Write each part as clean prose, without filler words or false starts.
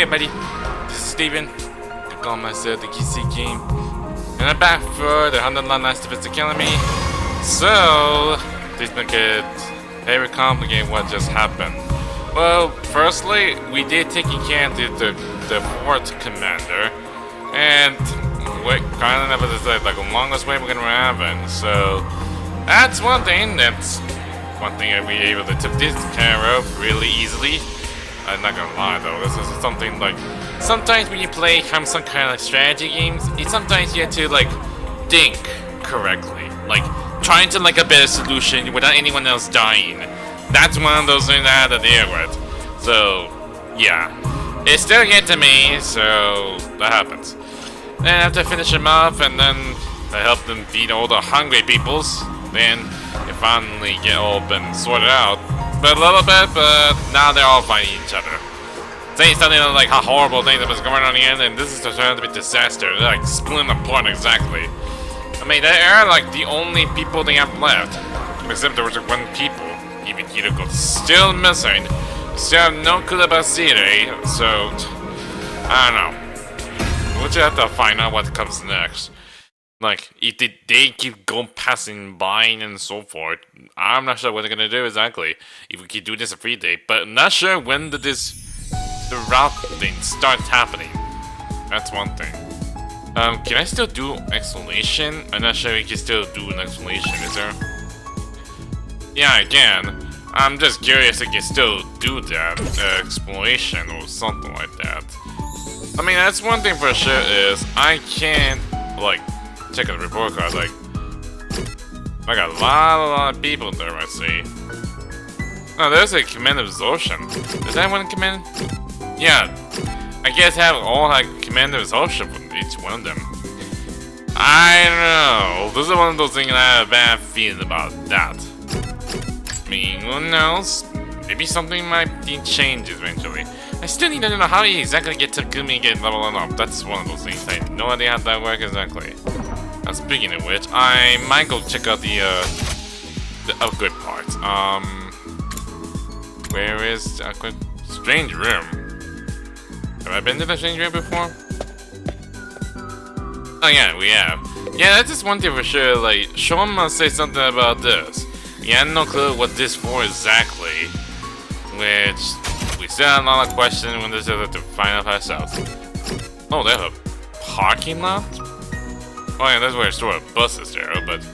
everybody, this is Steven. I call myself the QC Game. And I'm back for the 100 Last Defense Academy. So, please make it very complicated what just happened. Well, firstly, we did take care of the fourth commander. And we kind of never decided like the longest way we're gonna have it. So, that's one thing that we were able to take this care of really easily. I'm not gonna lie though, this is something like, sometimes when you play some kind of strategy games, sometimes you have to like think correctly, like trying to like a better solution without anyone else dying. That's one of those things I had to deal with. So yeah, it's still getting to me, so that happens. Then after I finish them off, and then I help them beat all the hungry peoples, then they finally get all been sorted out. But a little bit, but now they're all fighting each other. Saying something like how horrible things that was going on again, and this is turned out to be a disaster. They're like splitting apart exactly. I mean, they are like the only people they have left. Except there was like one people. Even Hiroko still missing. Still have no clue about Siri, so I don't know. We'll just have to find out what comes next. Like, if they keep going passing by and so forth, I'm not sure what they're gonna do exactly. If we keep doing this every day, but I'm not sure when the route thing starts happening. That's one thing. Can I still do explanation? I'm not sure we can still do an explanation, is there? Yeah, I can. I'm just curious if I can still do that, exploration or something like that. I mean, that's one thing for sure is I can't, like, check out the report card, like, I got a lot of people there, I see. Oh, there's a command absorption. Is that one command? Yeah, I guess all have command absorption from each one of them. I don't know. This is one of those things I have a bad feeling about that. I mean, who knows? Maybe something might be changed eventually. I still need to know how you exactly get Takumi and get leveling up. That's one of those things. I have no idea how that works exactly. Speaking of which, I might go check out the upgrade part. Where is the upgrade? Strange room. Have I been to the strange room before? Oh yeah, we have. Yeah, that's just one thing for sure. Like, Sean must say something about this. We had no clue what this for exactly. Which we still have a lot of questions when this is to find out ourselves. Oh, they have a parking lot? Oh yeah, that's where I store the buses there, but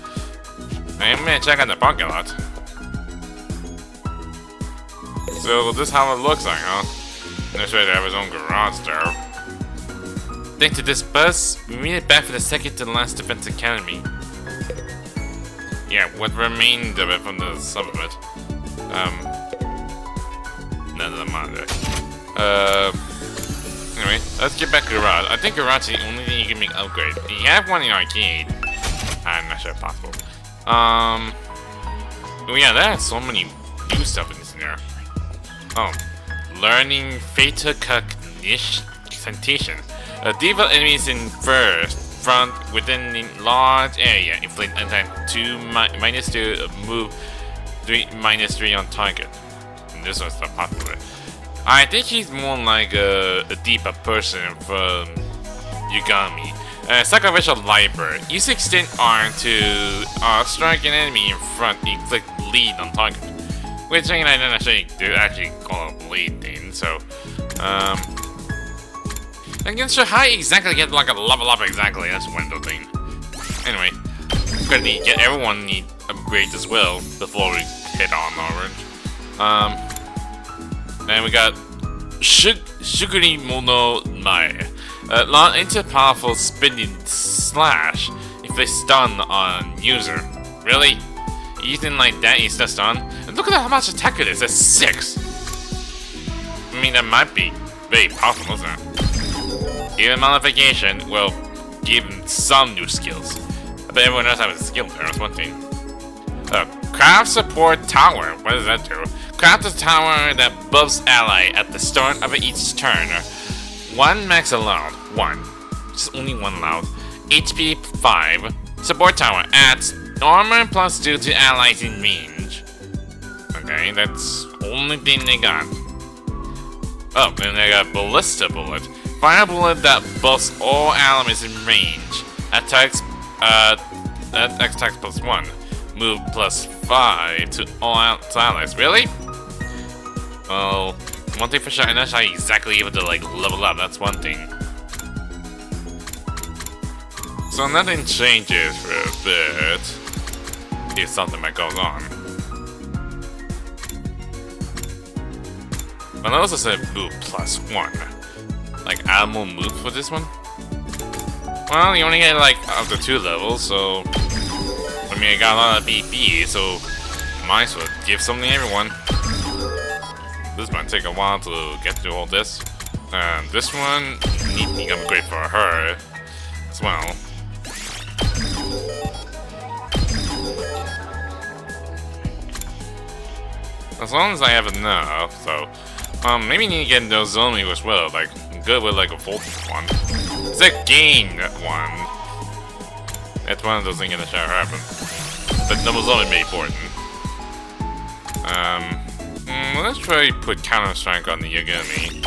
I'm gonna check out the parking lot. So this is how it looks like, huh? This way to have his own garage there. Thanks to this bus, we made it back for the second to last Defense Academy. Yeah, what remained of it from the sub of it. None of them matter. Anyway, let's get back to Garage. I think Garage is the only thing you can make upgrade. You have one in arcade. I'm not sure if possible. Oh yeah, that has so many new stuff in this there. Oh, learning fatal cognition. Default enemies in front within the large area. Inflict attack 2 -2, move 3 -3 on target. And this one's not popular. I think he's more like a deeper person from Yugami. Sacrificial Library. Use extend arm to strike an enemy in front, inflict bleed on target. Which I didn't actually call it bleed thing, so I'm not sure how you exactly get like a level up exactly, that's one of the thing. Anyway, we're gonna need everyone need upgrades as well before we hit on over. Then we got Shuguri Mono Mae. Launch into powerful spinning slash if they stun on user. Really? Using like that is just stun? And look at how much attack it is, that's 6. I mean, that might be very powerful, isn't it? Even modification will give him some new skills. I bet everyone else has a skill there, that's one thing. Craft support tower. What does that do? Craft a tower that buffs ally at the start of each turn. 1 max allowed. 1. Just only 1 allowed. HP 5. Support tower adds armor +2 to allies in range. Okay, that's only thing they got. Oh, and I got Ballista Bullet. Fire bullet that buffs all enemies in range. Attacks, attacks +1. Move +5 to all allies. Really? Well, one thing for sure, I'm not sure exactly able to like level up. That's one thing. So nothing changes for a bit. If something might go on. But I also said move +1. Like animal move for this one? Well, you only get like up to 2 levels, so I mean I got a lot of BP, so might as well give something to everyone. This might take a while to get through all this. And this one needs to upgrade for her as well. As long as I have enough, so maybe need to get those zombie as well, like good with like a voltage one. It's a gain one. That's one of those things that shall happen. But double zombie may be important. Let's try put Counter Strike on the Yagami.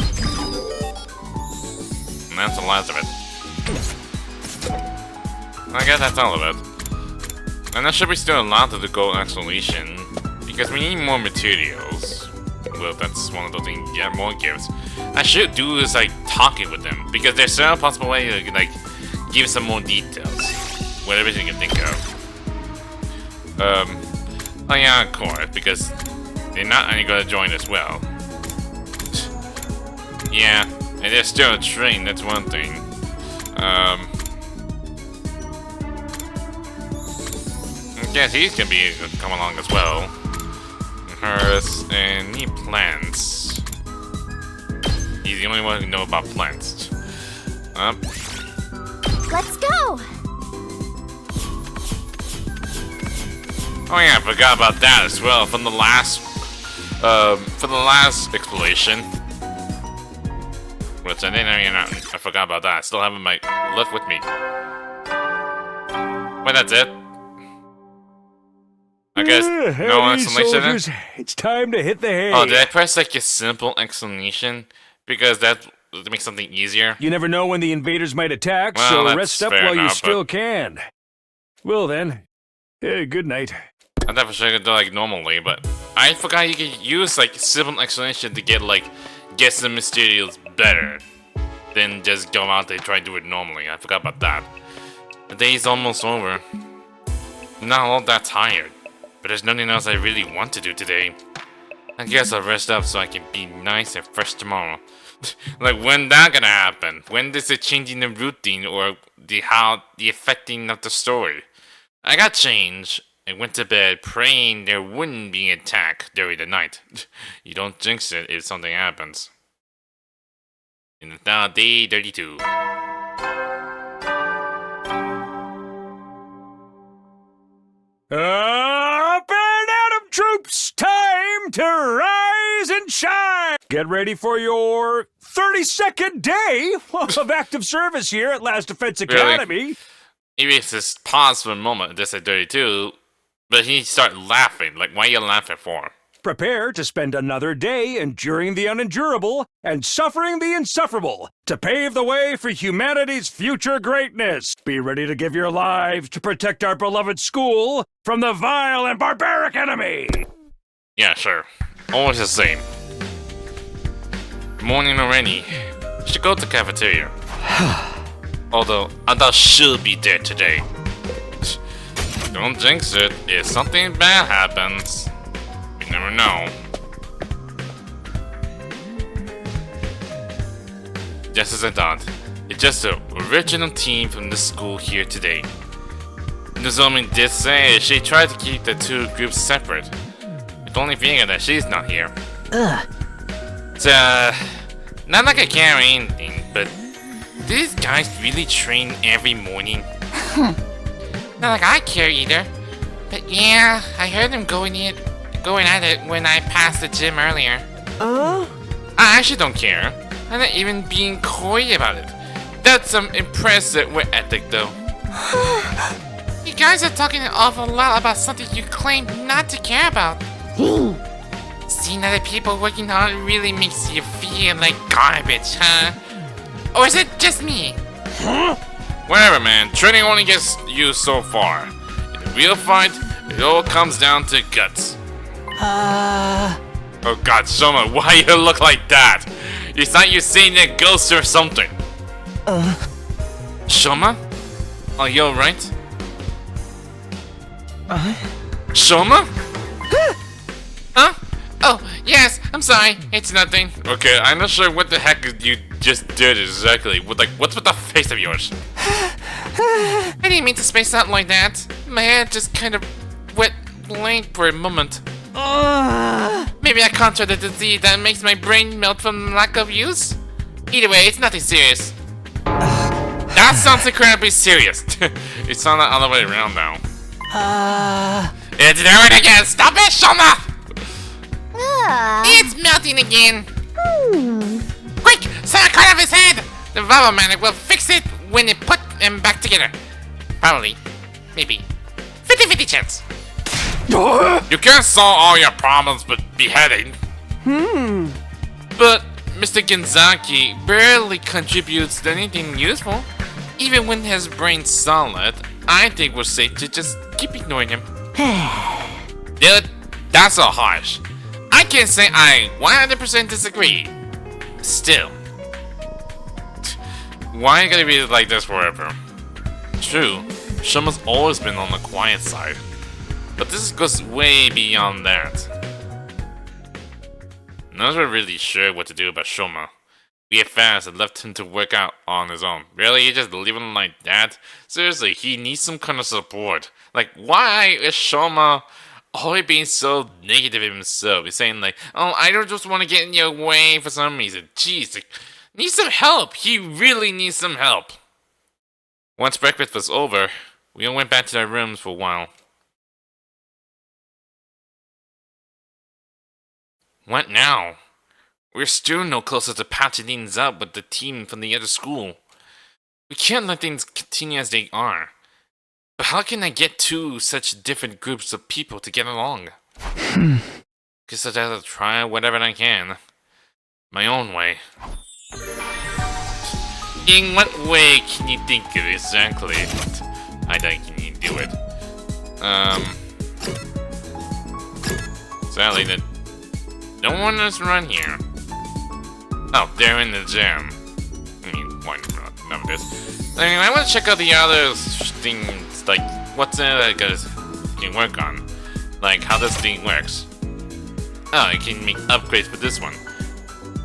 And that's the last of it. I guess that's all of it. And there should be still a lot of the gold exclamation. Because we need more materials. Well, that's one of those things, get more gifts. I should do is like talking with them. Because there's still a possible way to like give some more details. Whatever you can think of. Oh yeah, of course, because they're not only gonna join as well. Yeah, and they're still a train, that's one thing. I guess he's gonna be come along as well. Hers and need plants. He's the only one who knows about plants. Let's go! Oh yeah, I forgot about that as well from the last exploration. Which I didn't I forgot about that. I still have my left with me. But that's it. I guess no exclamation. Soldiers, it's time to hit the hay. Oh, did I press like a simple exclamation? Because that makes something easier. You never know when the invaders might attack, Well, so that's rest up fair while you enough, still can. Well then, good night. I thought for sure I could do like normally, but I forgot you could use like simple exclamation to get some materials better than just go out there and try to do it normally. I forgot about that. The day's almost over. I'm not all that tired, but there's nothing else I really want to do today. I guess I'll rest up so I can be nice and fresh tomorrow. Like when that gonna happen? When does it changing the routine or the affecting of the story? I got changed and went to bed praying there wouldn't be an attack during the night. You don't jinx it if something happens. And it's now day 32. Up and Adam troops, time to rise and shine! Get ready for your 32nd day of active service here at Last Defense Academy. Maybe it's just pause for a moment, just at 32, but he start laughing. Like, why are you laughing for? Prepare to spend another day enduring the unendurable and suffering the insufferable to pave the way for humanity's future greatness. Be ready to give your lives to protect our beloved school from the vile and barbaric enemy. Yeah, sure. Always the same. Morning already. Should go to the cafeteria. Although, I should be there today. Don't jinx it. If something bad happens, you never know. Just as I thought, it's just the original team from the school here today. Nozomi did say she tried to keep the two groups separate. With only figuring that she's not here. So, not like I care or anything, but do these guys really train every morning? Not like I care either. But yeah, I heard them going at it when I passed the gym earlier. I actually don't care. I'm not even being coy about it. That's some impressive work ethic, though. You guys are talking an awful lot about something you claim not to care about. Seeing other people working hard really makes you feel like garbage, huh? Or is it just me? Huh? Whatever, man. Training only gets you so far. In a real fight, it all comes down to guts. Oh god, Shoma, why you look like that? You thought you seen a ghost or something. Shoma? Are you alright? Shoma? Huh? Oh, yes, I'm sorry. It's nothing. Okay, I'm not sure what the heck you just did exactly. What's with the face of yours? I didn't mean to space out like that. My head just kind of went blank for a moment. Maybe I contracted the disease that makes my brain melt from lack of use? Either way, it's nothing serious. That sounds incredibly serious. It sounded all the way around now. It's doing it again! Stop it, Shoma! It's melting again! Quick! Someone cut off his head! The Vava-manic will fix it when they put them back together. Probably. Maybe. 50-50 chance. You can't solve all your problems with beheading. But Mr. Genzaki barely contributes to anything useful. Even when his brain's solid, I think we're safe to just keep ignoring him. Dude, that's so harsh. I can't say I 100% disagree. Still. Why gotta be like this forever? True, Shoma's always been on the quiet side. But this goes way beyond that. Not really sure what to do about Shoma. We had fast and left him to work out on his own. Really? You just leave him like that? Seriously, he needs some kind of support. Like, why is Shoma always being so negative himself? He's saying like, oh, I don't just want to get in your way for some reason. Jeez, like, needs some help. He really needs some help. Once breakfast was over, we all went back to our rooms for a while. What now? We're still no closer to patching things up with the team from the other school. We can't let things continue as they are. But how can I get two such different groups of people to get along? Guess I'd have to try whatever I can. My own way. In what way can you think of exactly? I think you need to do it. Sadly, no one is around here. Oh, they're in the gym. I mean, why not this? I mean, I want to check out the other things, like, what's in it that can work on. Like, how this thing works. Oh, I can make upgrades for this one.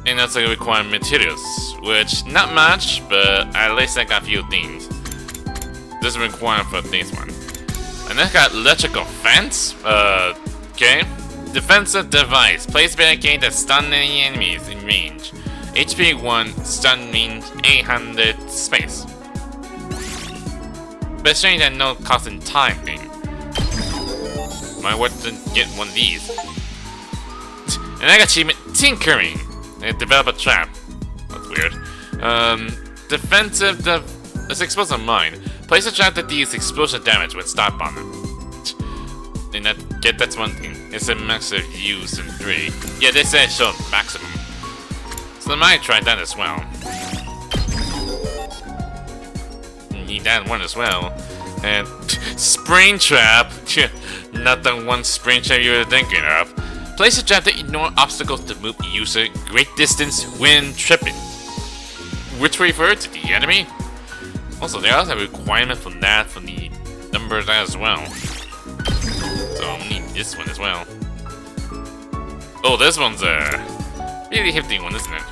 And that's like require materials, which, not much, but at least I got a few things. This is required for this one. And then I got electrical fence? Okay. Defensive device. Place barricade that stun any enemies in range. HP 1, stun means 800 space. But strange that no cost in time thing. Might want to get one of these. And I got achievement tinkering. And develop a trap. That's weird. Defensive it's explosive mine. Place a trap that deals explosion damage when stopped on it. And that's one thing. It's a max of use in 3. Yeah, they said show maximum. So I might try that as well. Need that one as well. And spring trap. Not the one spring trap you were thinking of. Place a trap that ignore obstacles to move the user great distance when tripping. Which refer to the enemy. Also, there are a requirement for that from the numbers as well. So I'll need this one as well. Oh, this one's a really hefty one, isn't it?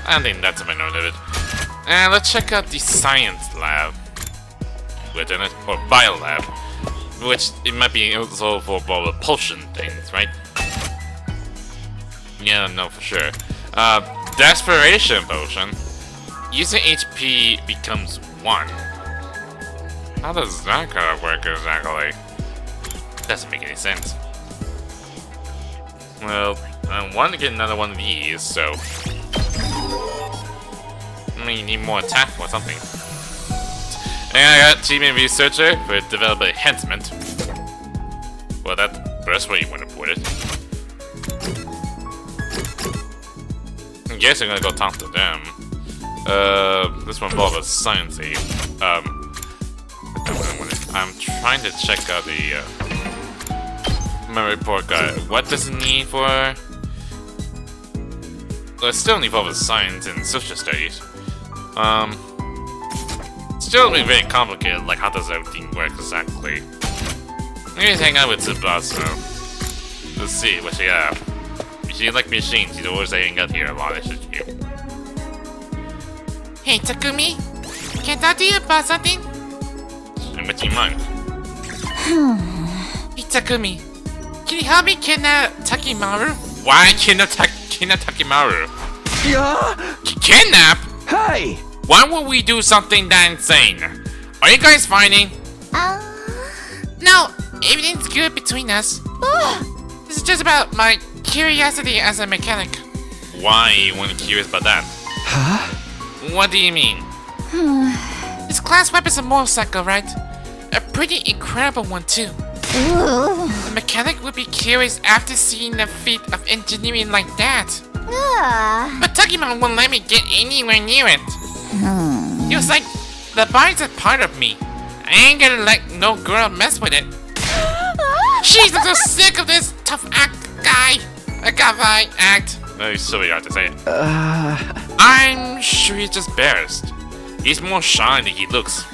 I don't think that's a note of it. And let's check out the science lab. Or bio lab. Which it might be also for propulsion things, right? Yeah, no, for sure. Desperation potion. Using HP becomes 1. How does that kind of work exactly? Doesn't make any sense. Well, I want to get another one of these, so I mean, you need more attack or something. And I got team and researcher for develop enhancement. Well, that's where you want to put it. I guess I'm gonna go talk to them. This one involves a science aid. I'm trying to check out the my report guide. What does it need for? Well, it still involves science and social studies. Still be very complicated, like how does everything work exactly. Maybe hang out with Tsubasa. Let's see what she have. If she like machines, she's always hanging out here a lot, isn't you? Hey, Takumi, can I talk to you about something? And what's in mind? Hey, Takumi, can you help me kidnap Takimaru? Why kidnap Takimaru? Yeah? Kidnap? Hey! Why would we do something that insane? Are you guys fighting? No, everything's good between us. This is just about my curiosity as a mechanic. Why you want to curious about that? Huh? What do you mean? This class weapon's a motorcycle, right? A pretty incredible one, too. The mechanic would be curious after seeing the feat of engineering like that. But Takimaru won't let me get anywhere near it. He was like, the body's a part of me. I ain't gonna let no girl mess with it. Jeez, I'm so sick of this tough act guy. A guy act. It's so hard to say it. I'm sure he's just embarrassed. He's more shy than he looks.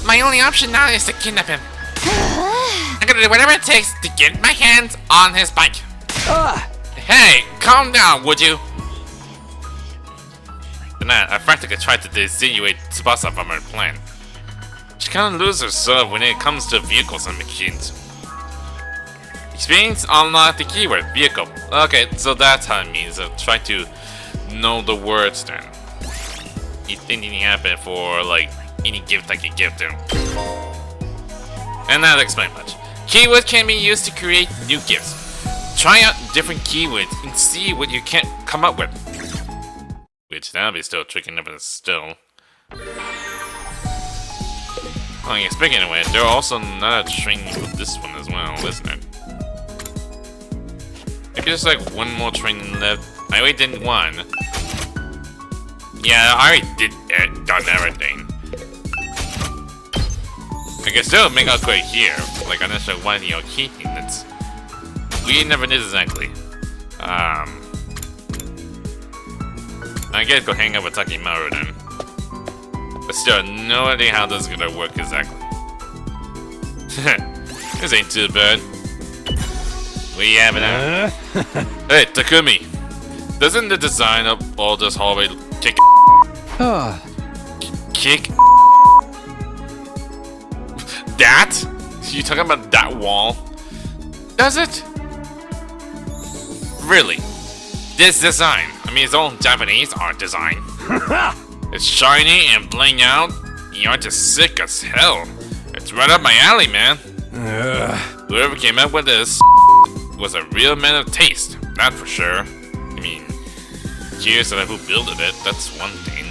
My only option now is to kidnap him. I'm gonna do whatever it takes to get my hands on his bike. Hey, calm down, would you? And that, I practically tried to dissuade Tsubasa from her plan. She kinda loses herself when it comes to vehicles and machines. Experience unlock the keyword, vehicle. Okay, so that's how it means. Try to know the words then. If anything happen for like any gift I can give them. And that explains much. Keywords can be used to create new gifts. Try out different keywords and see what you can come up with. Which that'll be still tricky enough still. Oh yeah, speaking of which, there are also another training for this one as well, isn't it? Maybe there's like one more training left. I already did one. Yeah, I already done everything. I can still make out quick here. Like I'm not sure why the key thing that's we never did exactly. I guess go hang out with Takimaru then. But still, no idea how this is gonna work exactly. This ain't too bad. We have it out. Hey, Takumi! Doesn't the design of all this hallway kick? Kick? That? You talking about that wall? Does it? Really? This design? I mean, it's all Japanese art design. It's shiny and bling out. The art is sick as hell. It's right up my alley, man. Whoever came up with this was a real man of taste, that's for sure. I mean, curious about who built it, that's one thing.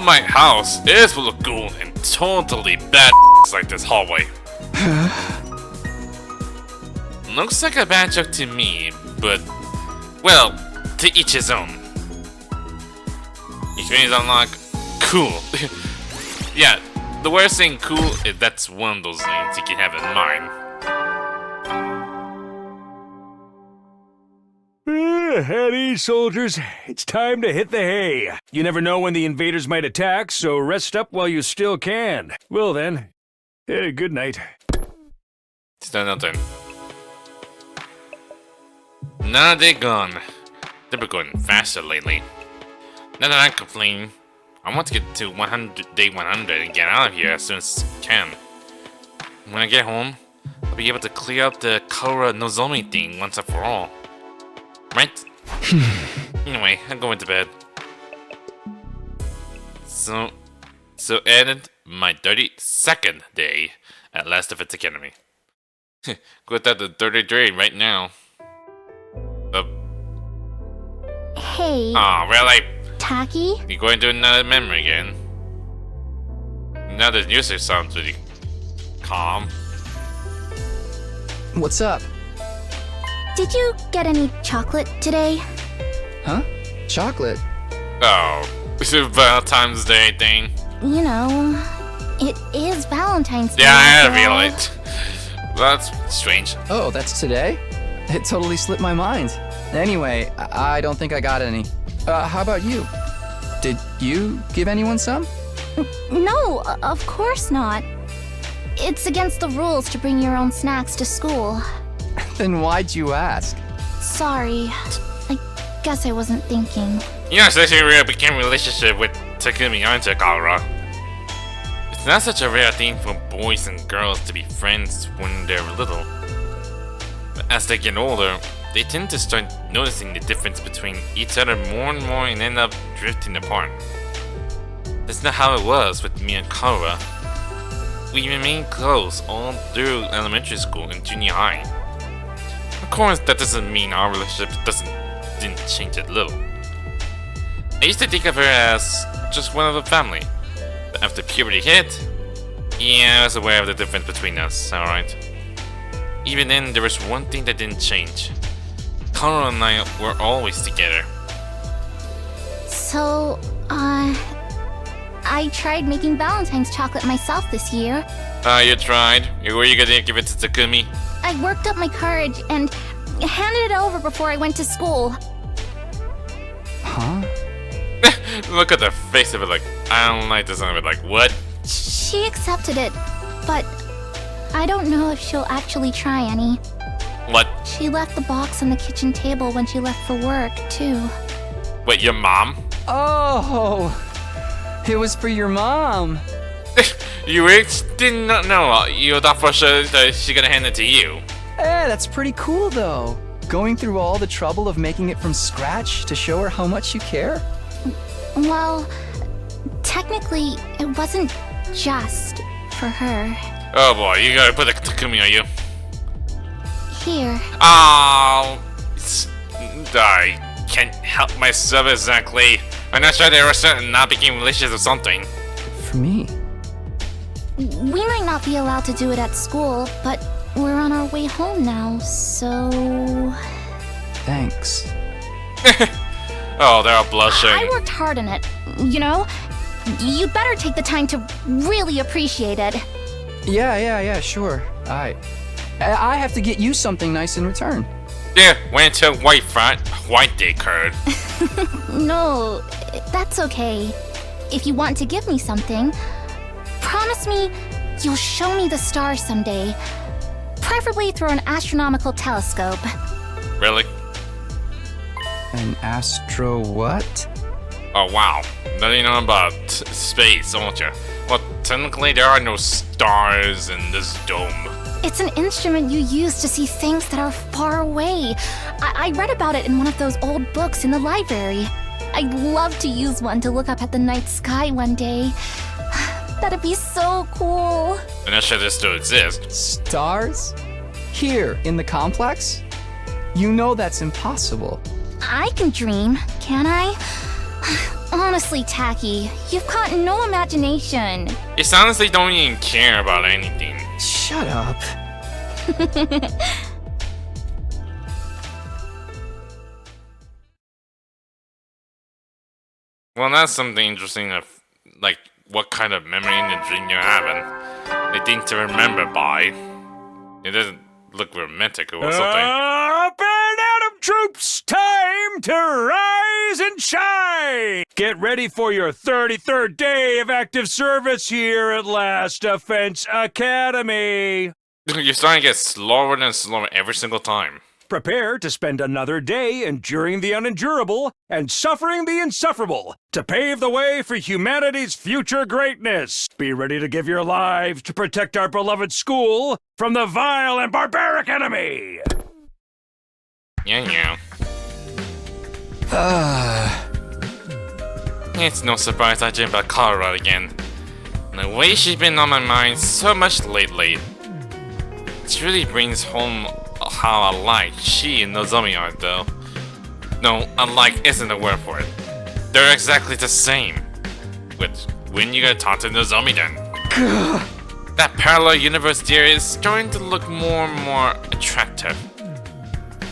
My house is full of gold and totally bad like this hallway. Looks like a bad joke to me, but, well, to each his own. Experience unlock. Cool. Yeah, the worst thing cool is that's one of those things you can have in mind. At ease, soldiers. It's time to hit the hay. You never know when the invaders might attack, so rest up while you still can. Well then, good night. It's done nothing. Now they're gone. They've been going faster lately. Now that I complain, I want to get to day 100 and get out of here as soon as I can. When I get home, I'll be able to clear up the Kora Nozomi thing once and for all. Right? Anyway, I'm going to bed. So ended my 32nd day at Last Defense Academy. Good at the 30th day right now. Hey, Oh, really? Taki? You going to another memory again? Now the music sounds really calm. What's up? Did you get any chocolate today? Huh? Chocolate? Oh, it's a Valentine's Day thing. You know, it is Valentine's Day. Yeah, I had to after feel all. it. That's strange. Oh, that's today? It totally slipped my mind. Anyway, I don't think I got any. How about you? Did you give anyone some? No, of course not. It's against the rules to bring your own snacks to school. Then why'd you ask? Sorry. I guess I wasn't thinking. You know, especially when we became a relationship with Takumi, aren't you, Kara? It's not such a rare thing for boys and girls to be friends when they're little. But as they get older, they tend to start noticing the difference between each other more and more and end up drifting apart. That's not how it was with me and Kara. We remained close all through elementary school and junior high. Of course, that doesn't mean our relationship didn't change a little. I used to think of her as just one of the family. But after puberty hit, yeah, I was aware of the difference between us, alright? Even then, there was one thing that didn't change. Kara and I were always together. So, I tried making Valentine's chocolate myself this year. You tried? Were you gonna give it to Takumi? I worked up my courage and handed it over before I went to school. Huh? Look at the face of it like, I don't like the sound of it, like, what? She accepted it, but I don't know if she'll actually try any. What? She left the box on the kitchen table when she left for work, too. Wait, your mom? Oh! It was for your mom. You did not know. You thought for sure that she's gonna hand it to you. Eh, that's pretty cool though. Going through all the trouble of making it from scratch to show her how much you care? Well, technically, it wasn't just for her. Oh boy, you gotta put a Takumi on you. Here. Oh, I can't help myself exactly. I'm not sure they were certain not became malicious or something. For me. We might not be allowed to do it at school, but we're on our way home now, so... Thanks. Oh, they're all blushing. I worked hard on it, you know? You'd better take the time to really appreciate it. Yeah, sure. I have to get you something nice in return. Yeah, went to white day card. No, that's okay. If you want to give me something, promise me you'll show me the stars someday. Preferably through an astronomical telescope. Really? An astro what? Oh wow, now you know about space, don't you? Well, technically there are no stars in this dome. It's an instrument you use to see things that are far away. I read about it in one of those old books in the library. I'd love to use one to look up at the night sky one day. That'd be so cool. I'm not sure they still exist. Stars? Here, in the complex? You know that's impossible. I can dream, can I? Honestly, Tacky, you've got no imagination. It sounds like you don't even care about anything. Shut up. Well, that's something interesting of, like, what kind of memory in the dream you're having. They think to remember by. It doesn't look romantic or something. Up and Atom Troops! Time to rise and shine! Get ready for your 33rd day of active service here at Last Defense Academy. You're starting to get slower and slower every single time. Prepare to spend another day enduring the unendurable and suffering the insufferable to pave the way for humanity's future greatness. Be ready to give your lives to protect our beloved school from the vile and barbaric enemy. Yeah. It's no surprise I dream about Colorado again. And the way she's been on my mind so much lately. It really brings home how alike she and Nozomi are, though. No, alike isn't a word for it. They're exactly the same. But when you gonna talk to Nozomi then? That parallel universe theory is starting to look more and more attractive.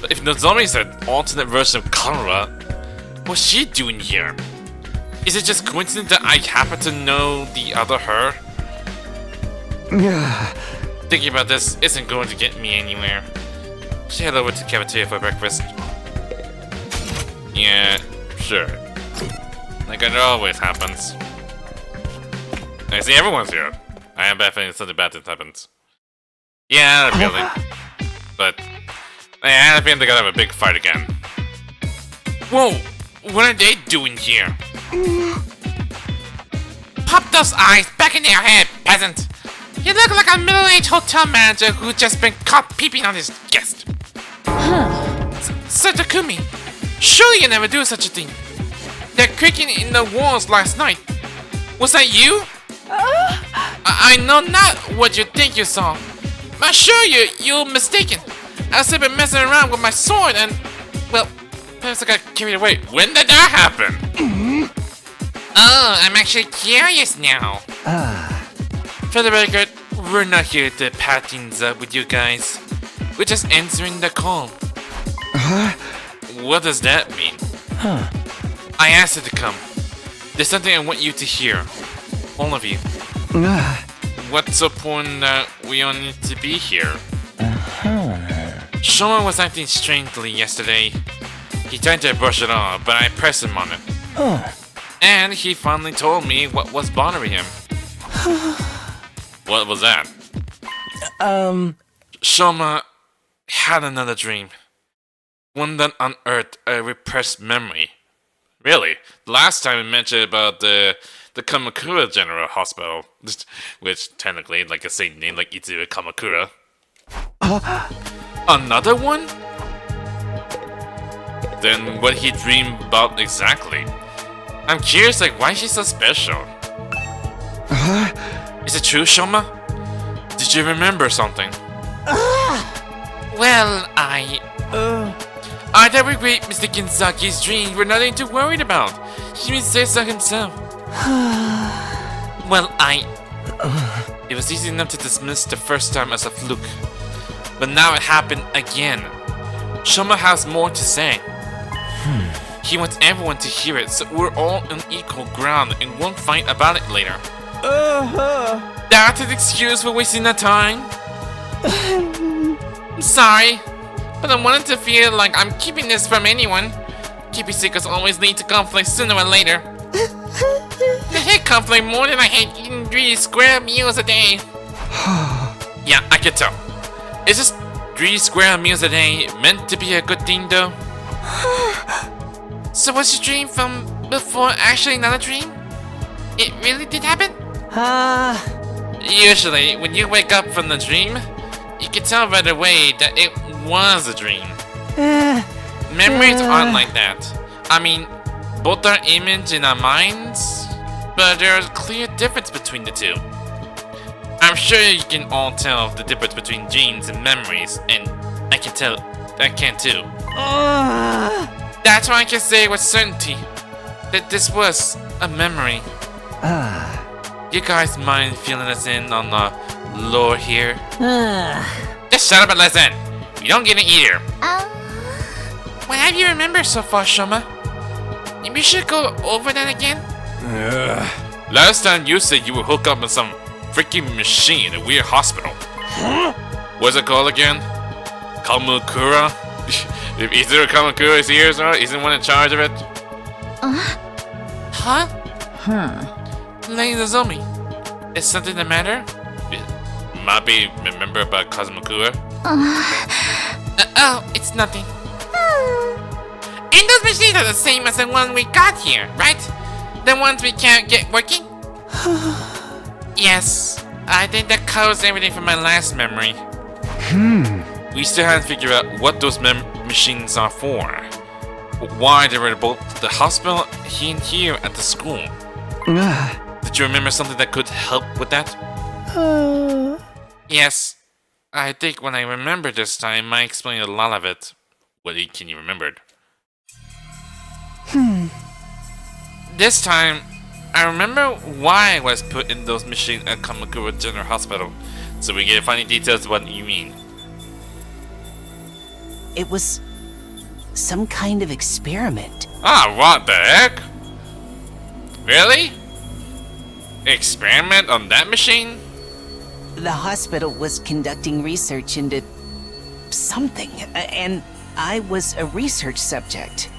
But if Nozomi is an alternate version of Kanra, what's she doing here? Is it just coincidence that I happen to know the other her? Thinking about this isn't going to get me anywhere. Should head over to the cafeteria for breakfast. Yeah, sure. Like it always happens. I see everyone's here. I am bad feeling something bad that happens. Yeah, I had a feeling. But I had a feeling they're gonna have a big fight again. Whoa! What are they doing here? Pop those eyes back in your head, peasant! You look like a middle-aged hotel manager who just been caught peeping on his guest. Sir Takumi, surely you never do such a thing. They're creaking in the walls last night. Was that you? I know not what you think you saw. I assure you, you're mistaken. I've been messing around with my sword and, well, perhaps I got carried away. When did that happen? Oh, I'm actually curious now. For the record, we're not here to pat things up with you guys. We're just answering the call. What does that mean? I asked you to come. There's something I want you to hear. All of you. What's so important that we all need to be here? Shoma was acting strangely yesterday. He tried to brush it off, but I pressed him on it. And he finally told me what was bothering him. What was that? Shoma had another dream. One that unearthed a repressed memory. Really? Last time we mentioned about the Kamakura General Hospital, which technically, like a same name like Itsuya Kamakura. Another one? Then what he dreamed about exactly? I'm curious, like, why is she so special? Is it true, Shoma? Did you remember something? Well, I don't regret Mr. Kinzaki's dream. We're nothing too worried about. He even says so himself. Well, it was easy enough to dismiss the first time as a fluke. But now it happened again. Shoma has more to say. He wants everyone to hear it, so we're all on equal ground and won't fight about it later. That's an excuse for wasting our time? I'm sorry, but I wanted to feel like I'm keeping this from anyone. Keeping secrets always lead to conflict sooner or later. I hate conflict more than I hate eating 3 square meals a day. Yeah, I can tell. Is this 3 square meals a day meant to be a good thing, though? So was your dream from before actually not a dream? It really did happen? Usually, when you wake up from the dream, you can tell right away that it was a dream. Memories aren't like that. I mean, both are image in our minds, but there's a clear difference between the two. I'm sure you can all tell the difference between dreams and memories, and I can too. That's why I can say with certainty that this was a memory. You guys mind filling us in on the lore here? Just shut up and listen. You don't get it either. What have you remembered so far, Shoma? Maybe we should go over that again? Last time you said you would hook up with some freaking machine in a weird hospital. What's it called again? Kamakura? If Izuru Kamakura is here, so he's the one in charge of it. Huh? Lady Nozomi, is something the matter? Might be remember about Kazumakura. Oh, it's nothing. And those machines are the same as the one we got here, right? The ones we can't get working? Yes, I think that covers everything from my last memory. We still haven't figured out what those machines are for. Why they were both at the hospital and here at the school. Did you remember something that could help with that? Yes, I think when I remember this time, I explained a lot of it. What can you remember? This time, I remember why I was put in those machines at Kamakura General Hospital, so we get funny details of what you mean. It was some kind of experiment. Ah, what the heck? Really? Experiment on that machine? The hospital was conducting research into something, and I was a research subject.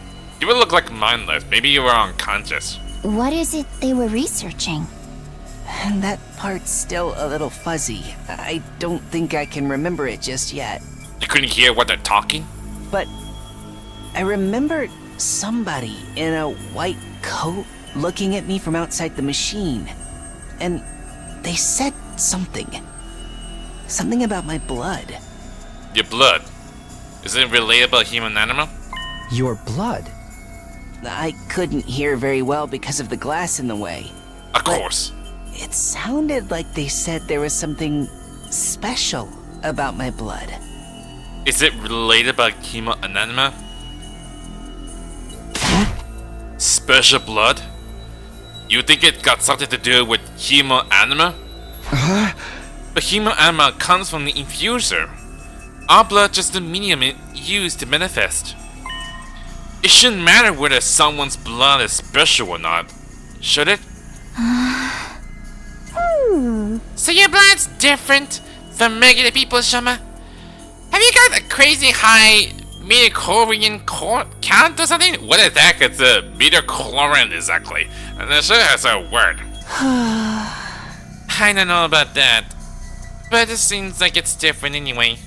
You would look like mindless. Maybe you were unconscious. What is it they were researching? And that part's still a little fuzzy. I don't think I can remember it just yet. You couldn't hear what they're talking? But I remember somebody in a white coat looking at me from outside the machine. And they said something. Something about my blood. Your blood. Is it relatable to human animal? Your blood? I couldn't hear very well because of the glass in the way. Of course. It sounded like they said there was something special about my blood. Is it related by human anima? Special blood? You think it got something to do with human anima? The human anima comes from the infuser. Our blood just the medium it used to manifest. It shouldn't matter whether someone's blood is special or not, should it? So your blood's different from regular people's, Shama? Have you got a crazy high midichlorian count or something? What the heck is a midichlorian exactly? And it sure has a word. I don't know about that, but it seems like it's different anyway.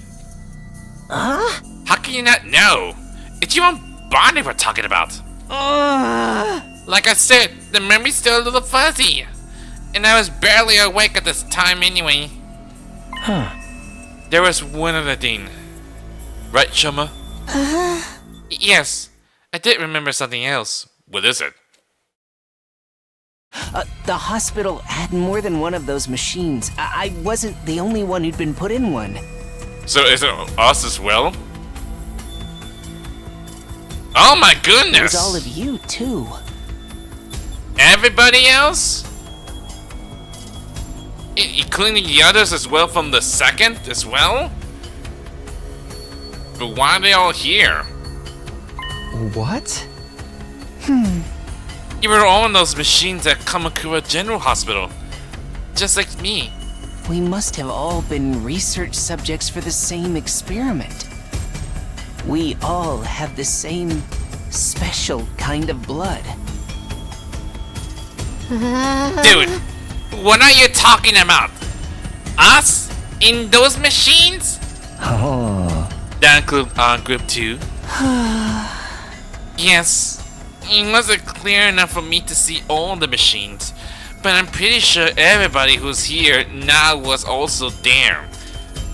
Huh? How can you not know? It's your own body we're talking about. Like I said, the memory's still a little fuzzy, and I was barely awake at this time anyway. There was one other thing. Right, Shoma? Yes, I did remember something else. What is it? The hospital had more than one of those machines. I wasn't the only one who'd been put in one. So is it us as well? Oh my It goodness! was all of you, too. Everybody else? Including the others as well from the second as well? But why are they all here? What? You were all on those machines at Kamakura General Hospital. Just like me. We must have all been research subjects for the same experiment. We all have the same special kind of blood. Dude, what are you talking about? Us? In those machines? That include group 2. Yes, it wasn't clear enough for me to see all the machines, but I'm pretty sure everybody who's here now was also there.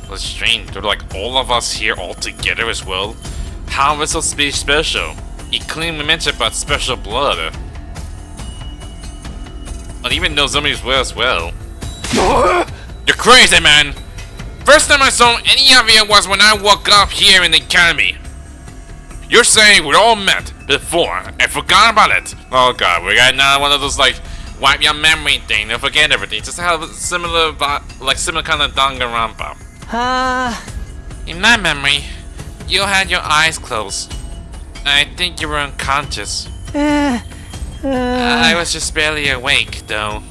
That's strange. They're like all of us here all together as well. How is this be special? You clearly mentioned about special blood. And even though zombies were as well. You're crazy, man! First time I saw any of you was when I woke up here in the academy. You're saying we all met before and forgot about it. Oh god, we got another one of those like wipe your memory thing and forget everything. Just have a similar kind of Danganronpa. In my memory, you had your eyes closed. I think you were unconscious. I was just barely awake, though.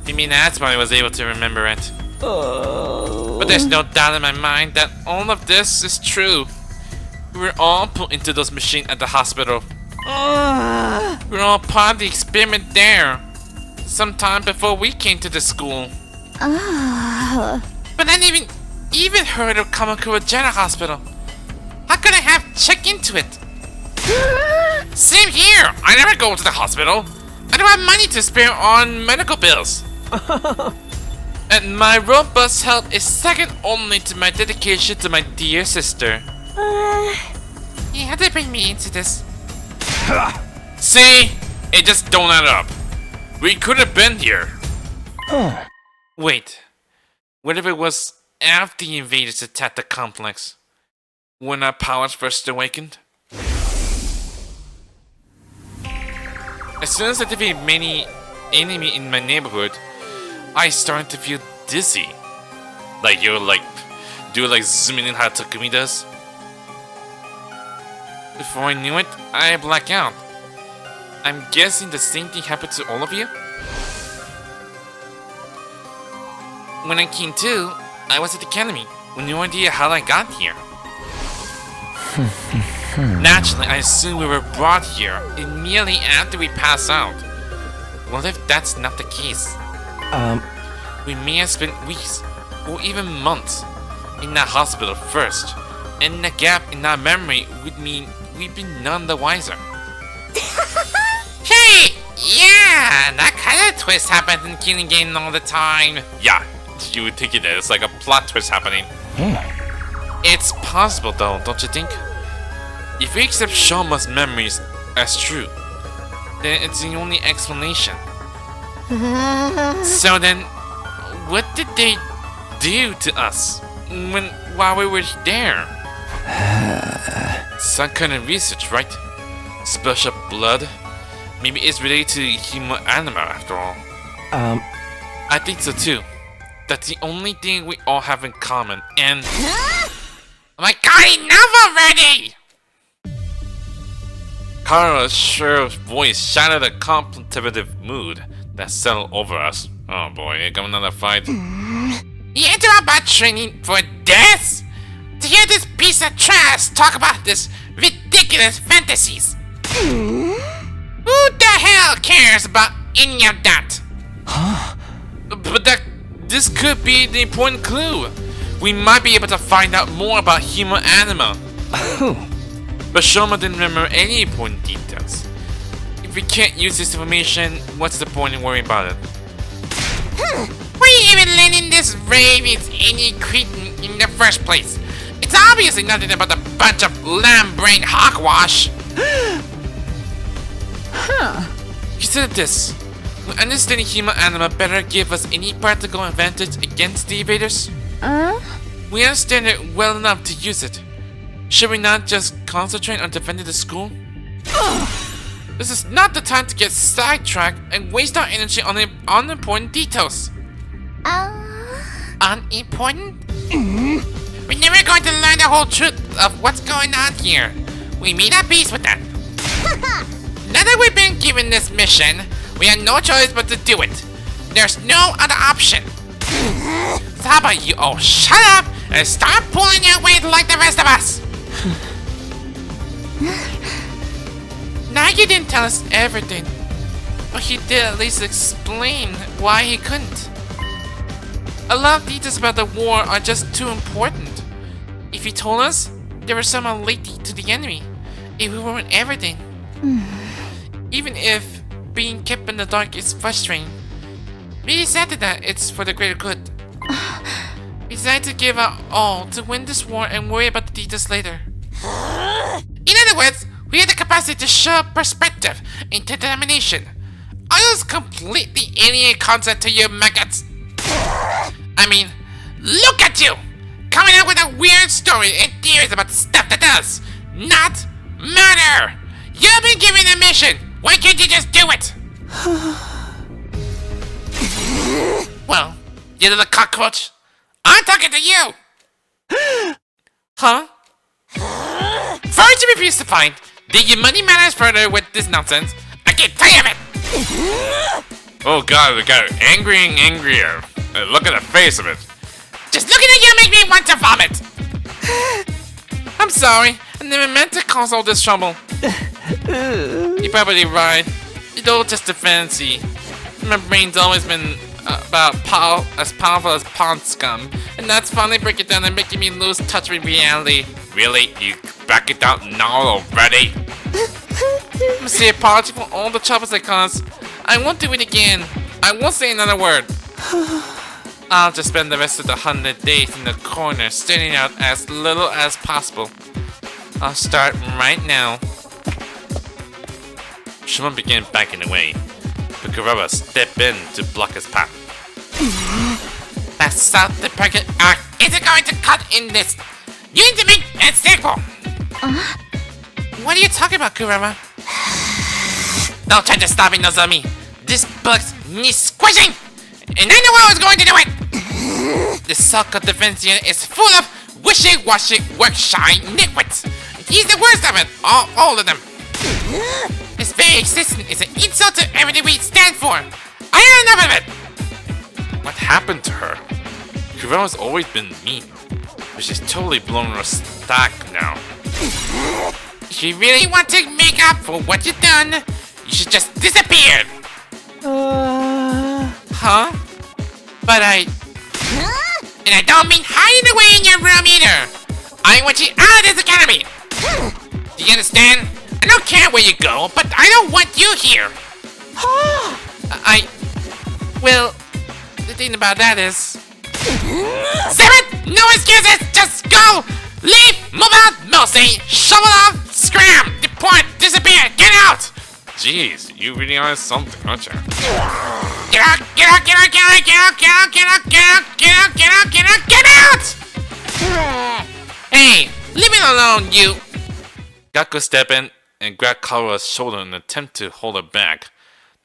I mean, that's why I was able to remember it. But there's no doubt in my mind that all of this is true. We were all put into those machines at the hospital. We were all part of the experiment there. Sometime before we came to the school. But I didn't even heard of Kamakura General Hospital. How could I have checked into it? Same here. I never go to the hospital. I don't have money to spare on medical bills. And my robust health is second only to my dedication to my dear sister. You had to bring me into this. See? It just don't add up. We could have been here. Wait. What if it was after the invaders attacked the complex? When our powers first awakened? As soon as I defeated many enemy in my neighborhood, I started to feel dizzy. Like you're like, do like zooming in how Takumi does. Before I knew it, I blacked out. I'm guessing the same thing happened to all of you? When I came to, I was at the academy with no idea how I got here. Naturally, I assumed we were brought here immediately after we passed out. What if that's not the case? We may have spent weeks, or even months, in that hospital first, and the gap in our memory would mean we'd be none the wiser. Hey! Yeah! That kind of twist happens in Killing Game all the time. Yeah, you would think it is like a plot twist happening. It's possible though, don't you think? If we accept Shoma's memories as true, then it's the only explanation. So then, what did they do to us while we were there? Some kind of research, right? Special blood? Maybe it's related to human anima after all. I think so too. That's the only thing we all have in common, and... Oh my god, enough already! Kara's shrill voice shattered the contemplative mood that settled over us. Oh boy, here comes another fight. You interrupt our training for this? To hear this piece of trash talk about this ridiculous fantasies? Who the hell cares about any of that? But this could be the important clue. We might be able to find out more about human anima. But Shoma didn't remember any important details. If we can't use this information, what's the point in worrying about it? Were you even letting this rave is any cretin in the first place? It's obviously nothing about a bunch of lamb-brained hogwash. Consider this. Will understanding human anima better give us any practical advantage against the invaders? We understand it well enough to use it. Should we not just concentrate on defending the school? This is not the time to get sidetracked and waste our energy on unimportant details. Unimportant? We're never going to learn the whole truth of what's going on here. We made our peace with that. Now that we've been given this mission, we have no choice but to do it. There's no other option. So how about you all shut up and start pulling your weight like the rest of us? Now you didn't tell us everything, but he did at least explain why he couldn't. A lot of details about the war are just too important. If he told us, there was some related to the enemy, if we weren't everything. Even if being kept in the dark is frustrating, we decided that it's for the greater good. We decided to give our all to win this war and worry about the details later. In other words, we had the capacity to show perspective and determination. I was completely alien concept to you maggots. I mean, look at you! Coming up with a weird story and theories about stuff that does not matter! You've been given a mission! Why can't you just do it? Well, you little cockroach, I'm talking to you! Huh? First you refuse to fight, then your money matters further with this nonsense. I get tired of it! Oh god, it got angrier and angrier. Look at the face of it. Just looking at you make me want to vomit! I'm sorry, I never meant to cause all this trouble. You're probably right. It's all just a fancy. My brain's always been as powerful as pond scum, and that's finally breaking down and making me lose touch with reality. Really? You back it down now already? I'm say apology for all the troubles I caused. I won't do it again. I won't say another word. I'll just spend the rest of the 100 days in the corner, standing out as little as possible. I'll start right now. Shimon began backing away, but Kuraba stepped in to block his path. The self-deprecating act isn't going to cut in this. You need to make it simple. What are you talking about, Kurama? Don't try to stop me, Nozomi. This bug needs squishing! And I know I was going to do it! The Soccer defense unit is full of wishy-washy, work-shy nitwits. He's the worst of it, all of them. His very existence is an insult to everything we stand for. I had enough of it! What happened to her? Kurama's always been mean, but she's totally blown her stack now. If you really want to make up for what you've done, you should just disappear! Huh? But And I don't mean hiding away in your room either! I want you out of this academy! Do you understand? I don't care where you go, but I don't want you here! Well, the thing about that is... Seven! No excuses! Just go! Leave! Move out! Mostly! Shovel off! Scram! Deport! Disappear! Get out! Jeez, you really are something, aren't you? Get out! Get out! Get out! Get out! Get out! Get out! Get out! Get out! Get out! Get out! Get out! Get out! Hey! Leave me alone, you! Gaku step in and grab Kara's shoulder in an attempt to hold her back.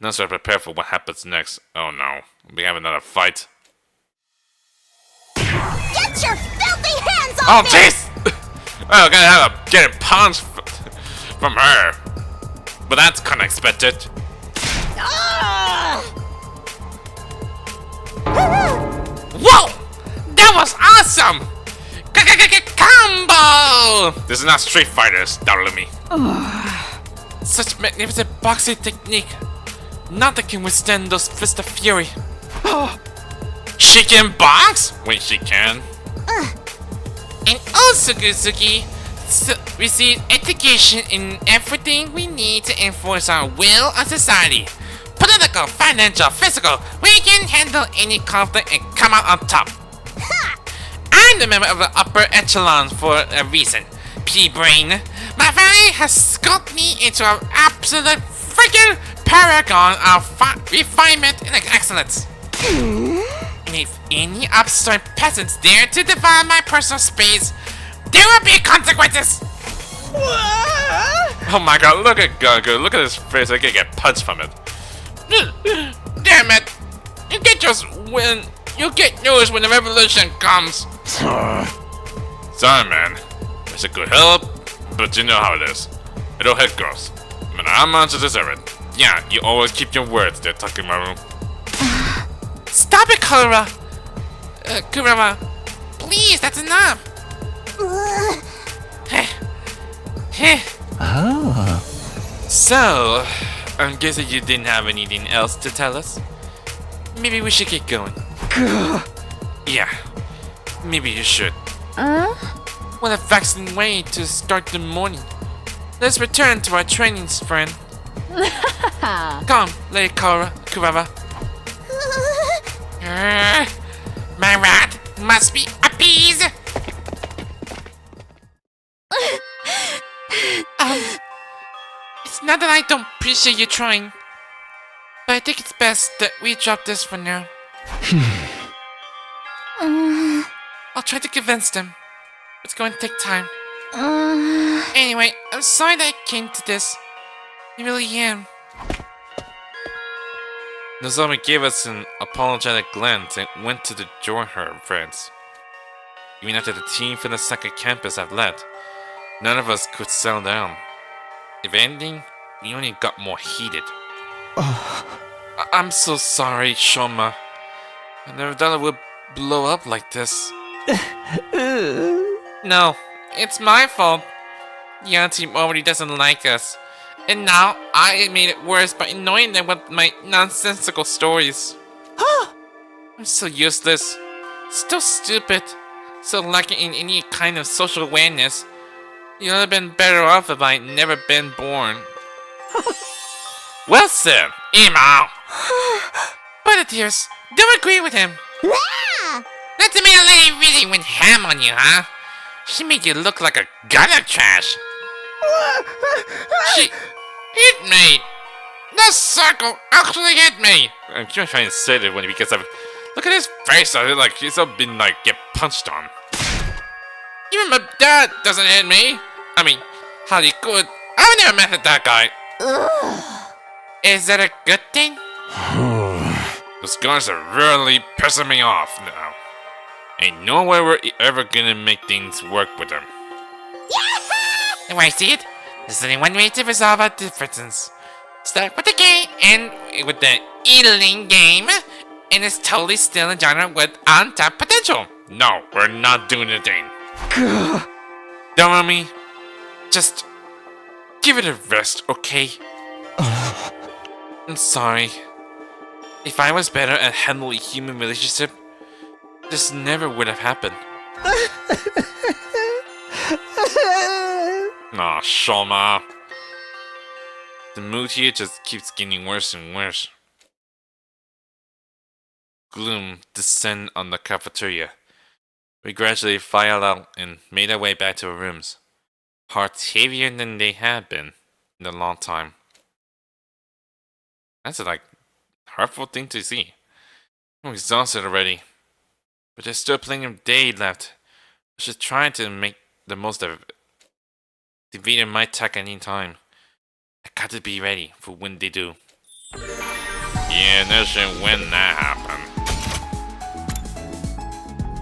None are prepared for what happens next. Oh no, we have another fight. Get your filthy hands Oh off me! jeez! Well, gotta have a getting punched from her. But that's kinda expected. Whoa! That was awesome! Combo! This is not Street Fighters, Darumi. Such magnificent boxing technique. Nothing can withstand those fists of fury. She can box? Wait, she can? And also, Guzuki, receive education in everything we need to enforce our will on society. Political, financial, physical, we can handle any conflict and come out on top. I'm the member of the upper echelon for a reason. P-Brain. My family has sculpted me into an absolute freaking paragon of refinement and excellence. And if any upstart peasants dare to defile my personal space, there will be consequences! Oh my god, look at Gaku. Look at his face. I can get punched from it. Damn it! You get yours when you get yours when the revolution comes. Sorry, man. It's a good help, but you know how it is. I don't hit girls. I mean, I'm on to deserve it. Yeah, you always keep your words there, Takumi. Stop it, Kurama! Please, that's enough! So, I'm guessing you didn't have anything else to tell us? Maybe we should get going. Yeah, maybe you should. What a vexing way to start the morning. Let's return to our trainings, friend. Come, Lady Kurama. My wrath must be appeased. It's not that I don't appreciate you trying, but I think it's best that we drop this for now. I'll try to convince them. It's going to take time. Anyway, I'm sorry that I came to this. I really am. Nozomi gave us an apologetic glance and went to join her friends. Even after the team from the second campus had left, none of us could settle down. If anything, we only got more heated. I'm so sorry, Shoma. I never thought it would blow up like this. No, it's my fault. The other team already doesn't like us. And now I made it worse by annoying them with my nonsensical stories. I'm so useless, so stupid, so lacking in any kind of social awareness. You would have been better off if I'd never been born. Well said, Emo! But the tears, don't agree with him. Not to mention lady really went ham on you, huh? She made you look like a gutter trash. She hit me. The circle actually hit me. I'm just trying to say that when because I've look at his face. I like he's been like get punched on. Even my dad doesn't hit me. I mean, how he could? I've never met that guy. Is that a good thing? Those guys are really pissing me off now. Ain't no way we're ever gonna make things work with them. Do I see it? There's only one way to resolve our differences. Start with the game, end with the eating game, and it's totally still a genre with untapped potential. No, we're not doing a thing. Don't want me. Just give it a rest, okay? I'm sorry. If I was better at handling human relationship, this never would have happened. Aw, Shoma. The mood here just keeps getting worse and worse. Gloom descended on the cafeteria. We gradually filed out and made our way back to our rooms. Hearts heavier than they had been in a long time. That's a hurtful thing to see. I'm exhausted already. But there's still plenty of day left. I should try to make the most of it. Defeating my attack any time. I got to be ready for when they do. Yeah, no shit when that happen.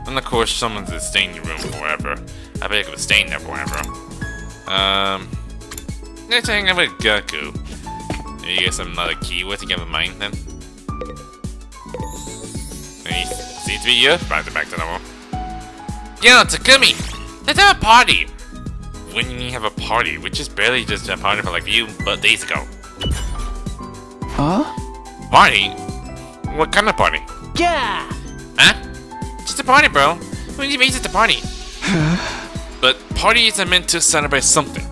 And of course, someone's to stay in the room forever. I bet I could stay in there forever. Let's hang out with Gaku. You get another keyword to get in mind then. Hey, seems to be you. Back to normal. Yo, Takumi! Let's have a party! When you have a party, which is barely just a party for like you, but days ago. Huh? Party? What kind of party? Yeah! Huh? Just a party, bro. What do you mean just a party? But parties are meant to celebrate something.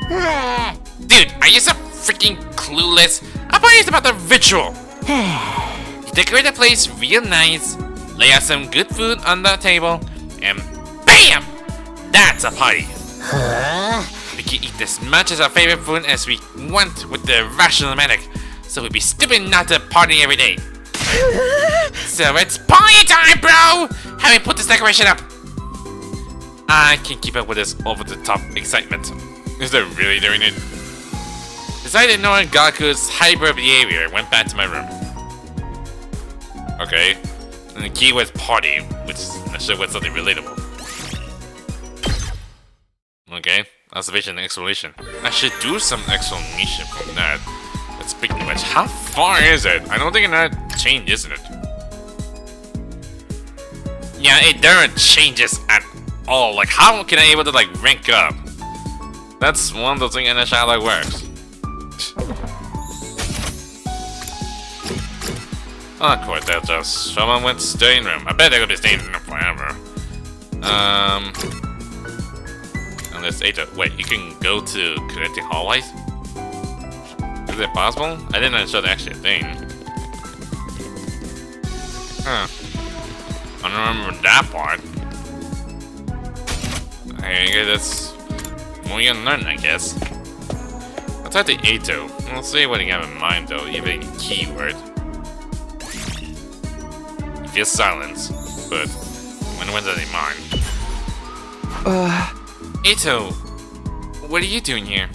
Dude, are you so freaking clueless? A party is about the ritual. You decorate the place real nice, lay out some good food on the table, and BAM! That's a party. We can eat as much as our favorite food as we want with the rational medic, so we'd be stupid not to party every day. So it's party time, bro! Have me put this decoration up. I can't keep up with this over-the-top excitement. Is that really doing it? Decided ignoring Gaku's hyper behavior, went back to my room. Okay. And the key was party, which I should was something relatable. Okay, observation and exploration. I should do some explanation from that. But speaking of which, how far is it? I don't think that change, isn't it? Yeah, it doesn't changes at all. Like, how can I able to rank up? That's one of those things in how that works. Of course, that's just someone went to stay in room. I bet they're gonna be staying in room forever. Unless wait, you can go to connecting hallways? Is it possible? I didn't know it showed actually a thing. Huh. I don't remember that part. I guess that's more you can learn, I guess. I'll talk to Ato. We'll see what he have in mind though, even a keyword. He feels silence, but when does he mind? Ito, what are you doing here?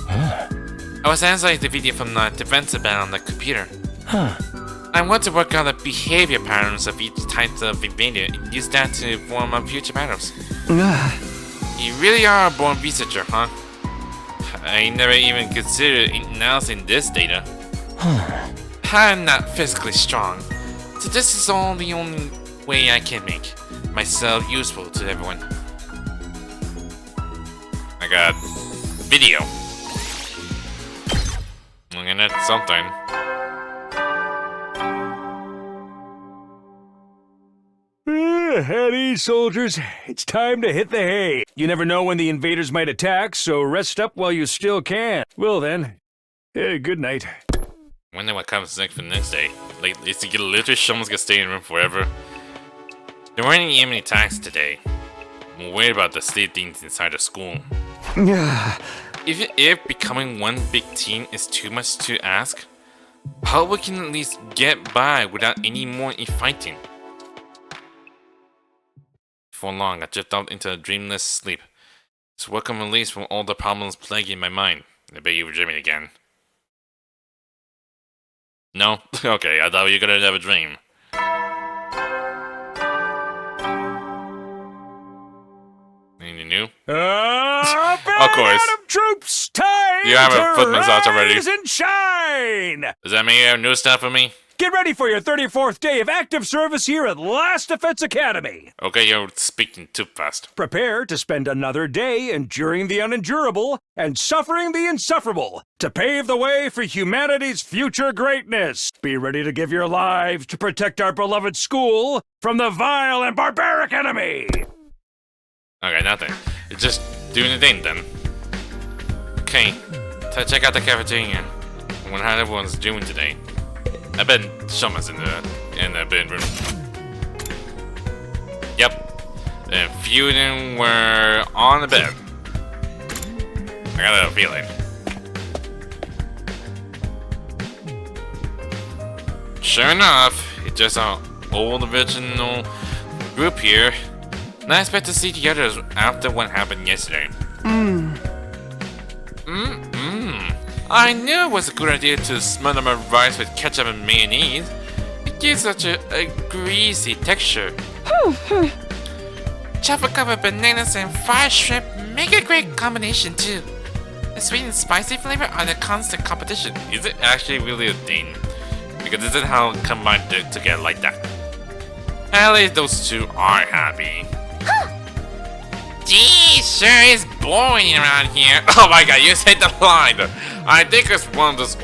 I was analyzing the video from the defense battle on the computer. I want to work out the behavior patterns of each type of invader and use that to form up future battles. You really are a born researcher, huh? I never even considered analyzing this data. I'm not physically strong, so this is all the only way I can make myself useful to everyone. I got video. And that's something. At ease, soldiers. It's time to hit the hay. You never know when the invaders might attack, so rest up while you still can. Well then, good night. Wonder what comes next for the next day. Like, is he literally someone's gonna stay in the room forever? There weren't any enemy attacks today. I'm worried about the state of things inside the school. Even if becoming one big team is too much to ask, how we can at least get by without any more fighting? Before long, I drifted out into a dreamless sleep. It's welcome release from all the problems plaguing my mind. I bet you were dreaming again. No? Okay, I thought you were gonna have a dream. Anything new? Of course. Troops, time You have a to foot massage already. rise and shine! Does that mean you have new stuff for me? Get ready for your 34th day of active service here at Last Defense Academy. Okay, you're speaking too fast. Prepare to spend another day enduring the unendurable and suffering the insufferable to pave the way for humanity's future greatness. Be ready to give your lives to protect our beloved school from the vile and barbaric enemy. Okay, nothing. It's just doing the thing then. Okay, time to check out the cafeteria. I wonder how everyone's doing today. I bet someone's in the bedroom. Yep. And few of them were on the bed. I got a feeling. Sure enough, it's just an old original group here. And I expect to see the others after what happened yesterday. I knew it was a good idea to smother my rice with ketchup and mayonnaise. It gives such a greasy texture. Chocolate covered bananas and fried shrimp make a great combination too. The sweet and spicy flavor are the constant competition. Is it actually really a thing? Because isn't how combined together like that? At least those two are happy. Gee, sure is boring around here. Oh my god, you said the line! I think it's one of those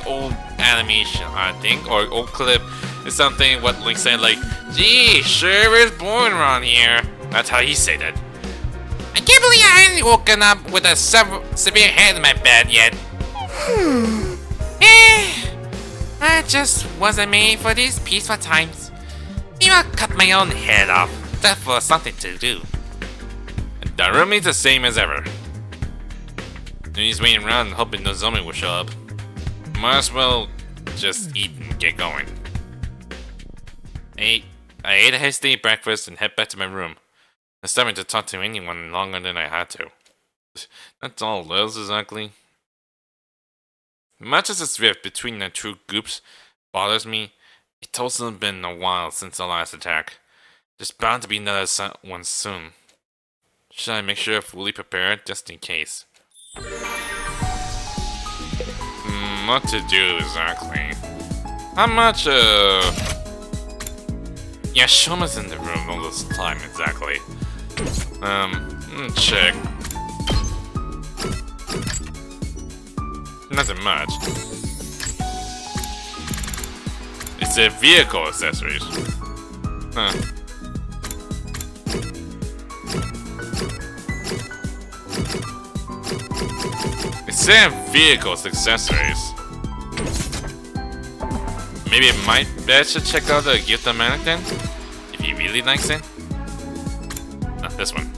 old animation, I think, or old clip. It's something what Link said, like, gee, sure is boring around here. That's how he said it. I can't believe I haven't woken up with a severe head in my bed yet. I just wasn't made for these peaceful times. Maybe I'll cut my own head off. That's for something to do. The room is the same as ever. And he's waiting around hoping no zombie will show up. Might as well just eat and get going. I ate a hasty breakfast and head back to my room. I'm starting to talk to anyone longer than I had to. That's all it is exactly. Much as this rift between the two groups bothers me, it's also been a while since the last attack. There's bound to be another one soon. Should I make sure I'm fully prepared just in case? What to do exactly? How much, yeah, Shoma's in the room all this time exactly. Check. Nothing much. It's a vehicle accessories. Huh. It's vehicles accessories. Maybe I should check out the gift manic then? If he really likes it. Not this one.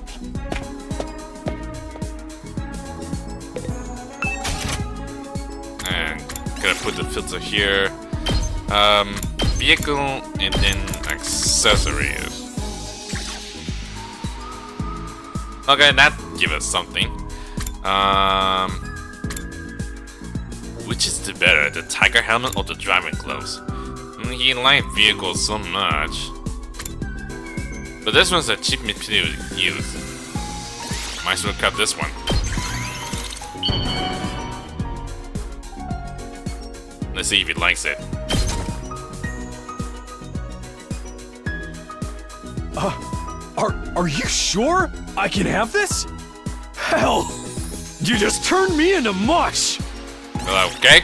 And gotta put the filter here. Vehicle and then accessories. Okay, that give us something. Which is the better, the tiger helmet or the driving gloves? He liked vehicles so much. But this one's a cheap material to use. Might as well cut this one. Let's see if he likes it. Are you sure I can have this? Hell, you just turned me into mush. Okay.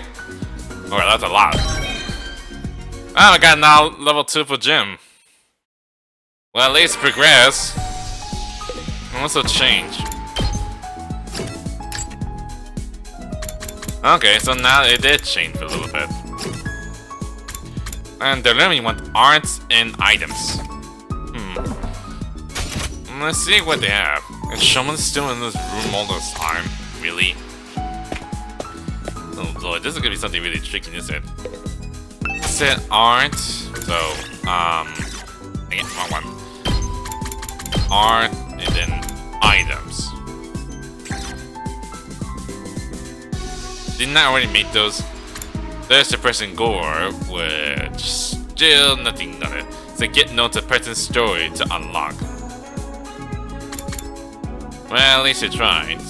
Alright, that's a lot. Oh, I got now level 2 for gym. Well, at least progress. And also change. Okay, so now it did change for a little bit. And they really want arts and items. Let's see what they have. And Shoman's still in this room all this time. Really? Oh lord, this is gonna be something really tricky, isn't it? Set art. So, I get one. Art and then items. Didn't I already make those? There's suppressing gore, which still nothing on it. So get notes of person's story to unlock. Well, at least you tried.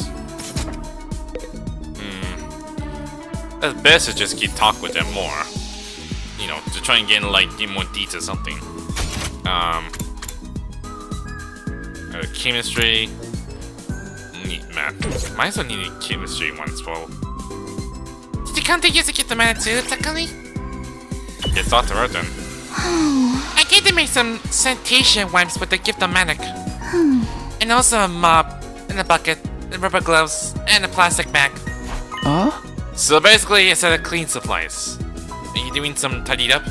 At best, is just keep talking with them more. You know, to try and get more details or something. Chemistry. Neat math. Might as well need a chemistry one as well. Did you come to use to get the mana too, Takumi? It's not the then. I gave them some sanitation wipes with the gift of manic. And also a mop, and a bucket, and rubber gloves, and a plastic bag. Huh? So basically, it's a clean supplies. Are you doing some tidied up?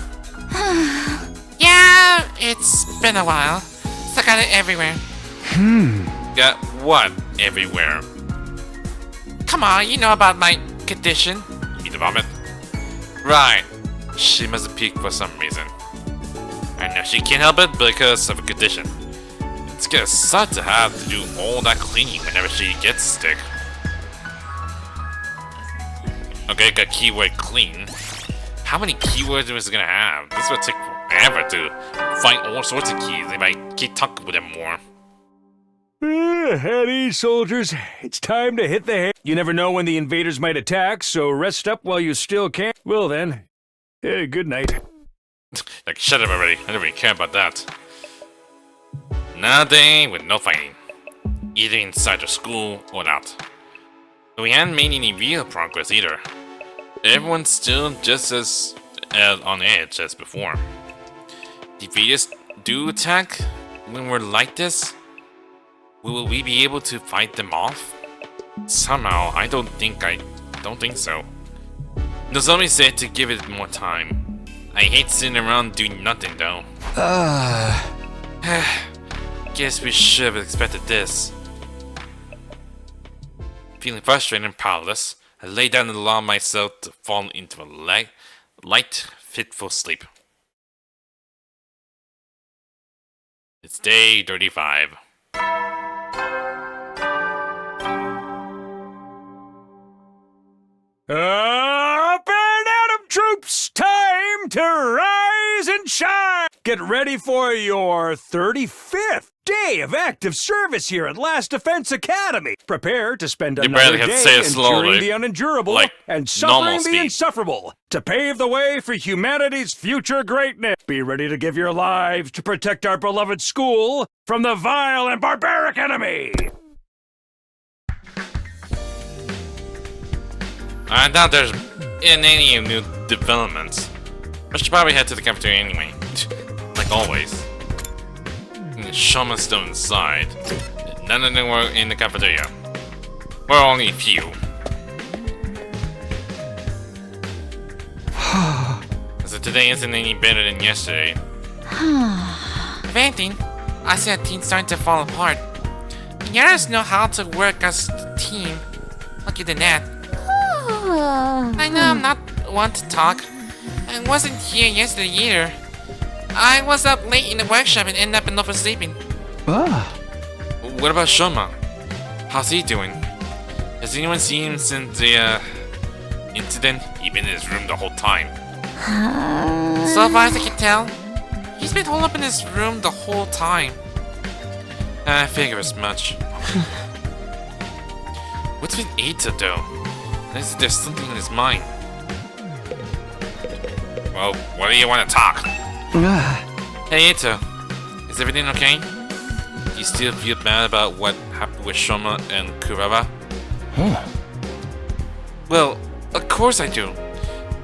Yeah, it's been a while. So I got it everywhere. Got what everywhere? Come on, you know about my condition. You mean the vomit? Right. She must have peaked for some reason. I know she can't help it because of a condition. It's gonna suck to have to do all that cleaning whenever she gets sick. Okay, got keyword clean. How many keywords is it gonna have? This will take forever to find all sorts of keys if I keep talking with them more. At ease, soldiers. It's time to hit the hay. You never know when the invaders might attack, so rest up while you still can. Well then, good night. Like, shut up already. I don't really care about that. Another day with no fighting. Either inside the school or out. But we hadn't made any real progress either. Everyone's still just as on edge as before. If we just do attack when we're like this, will we be able to fight them off? Somehow, I don't think so. Nozomi said to give it more time. I hate sitting around doing nothing though. Guess we should have expected this. Feeling frustrated and powerless, I lay down and allowed myself to fall into a light, fitful sleep. It's day 35. Up and at 'em, troops! Time to rise and shine! Get ready for your 35th day of active service here at Last Defense Academy. Prepare to spend You another barely have to day say it slowly, enduring the unendurable like and normal suffering the speed. insufferable to pave the way for humanity's future greatness. Be ready to give your lives to protect our beloved school from the vile and barbaric enemy. I doubt there's any new developments. I should probably head to the cafeteria anyway. Like always. Shaman's still inside. None of them were in the cafeteria. Well, only a few. So today isn't any better than yesterday. If anything, I see a team starting to fall apart. The others know how to work as a team. Lucky than that. I know I'm not one to talk. I wasn't here yesterday either. I was up late in the workshop and ended up in oversleeping. What about Shoma? How's he doing? Has anyone seen him since the incident? He's been in his room the whole time. So far as I can tell, he's been holed up in his room the whole time. I figure as much. What's with Ita though? There's something in his mind. Well, what do you want to talk? Hey Ita, is everything okay? Do you still feel bad about what happened with Shoma and Kuraba? Well, of course I do.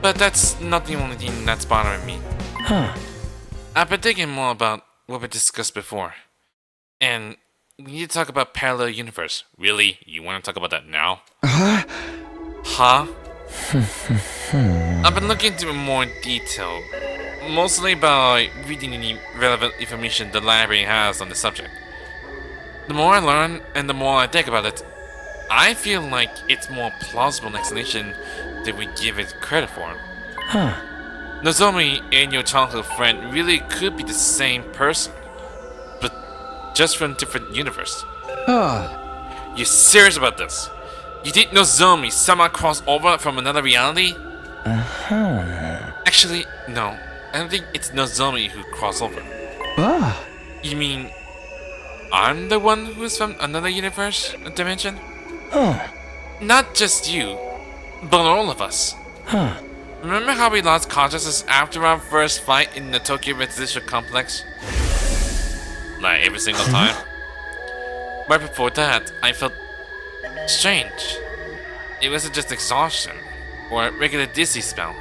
But that's not the only thing that's bothering me. I've been thinking more about what we discussed before. And we need to talk about parallel universe. Really? You want to talk about that now? Huh? I've been looking into it more in detail. Mostly by reading any relevant information the library has on the subject. The more I learn and the more I think about it, I feel like it's more plausible an explanation than we give it credit for. Nozomi and your childhood friend really could be the same person, but just from different universe. You serious about this? You think Nozomi somehow crossed over from another reality? Actually, no. I don't think it's Nozomi who crossed over. Ah, You mean I'm the one who's from another universe, a dimension? Not just you, but all of us. Remember how we lost consciousness after our first fight in the Tokyo Residential Complex? Like every single time? Right before that, I felt strange. It wasn't just exhaustion or a regular dizzy spell.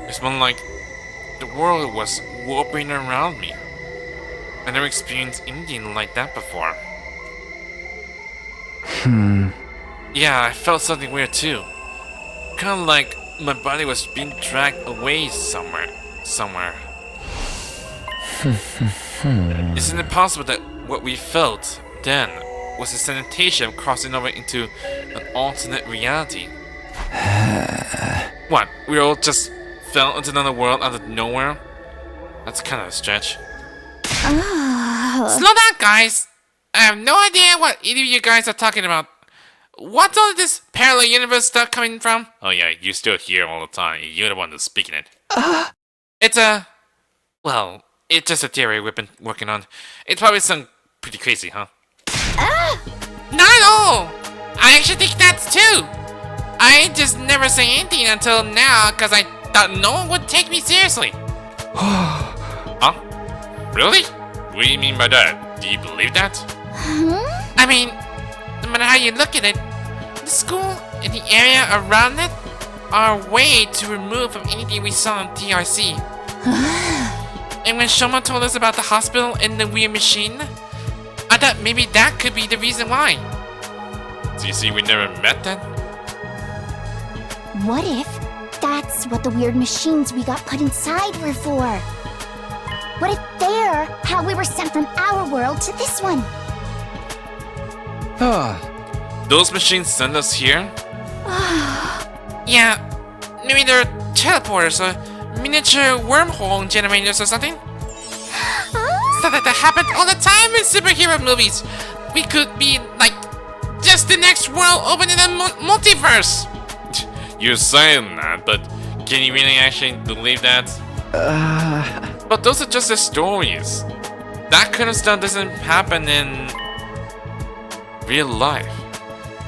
It's more like the world was warping around me. I never experienced anything like that before. Yeah, I felt something weird too. Kinda like my body was being dragged away somewhere. Isn't it possible that what we felt then was a sensation of crossing over into an alternate reality? What, we all just fell into another world out of nowhere? That's kind of a stretch. Slow down, guys. I have no idea what either of you guys are talking about. What's all this parallel universe stuff coming from? Oh yeah, you're still here all the time. You're the one that's speaking it. It's it's just a theory we've been working on. It's probably some pretty crazy, huh? Not at all! I actually think that's too! I just never say anything until now because I thought no one would take me seriously. Huh? Really? What do you mean by that? Do you believe that? I mean, no matter how you look at it, the school and the area around it are way too removed from anything we saw on TRC. And when Shoma told us about the hospital and the weird machine, I thought maybe that could be the reason why. So you see, we never met then? What if that's what the weird machines we got put inside were for? What if they're how we were sent from our world to this one? Those machines send us here? Yeah, maybe they're teleporters or miniature wormhole generators or something. Stuff like that happened all the time in superhero movies. We could be like just the next world open in a multiverse. You're saying that, but can you really actually believe that? But those are just the stories. That kind of stuff doesn't happen in real life.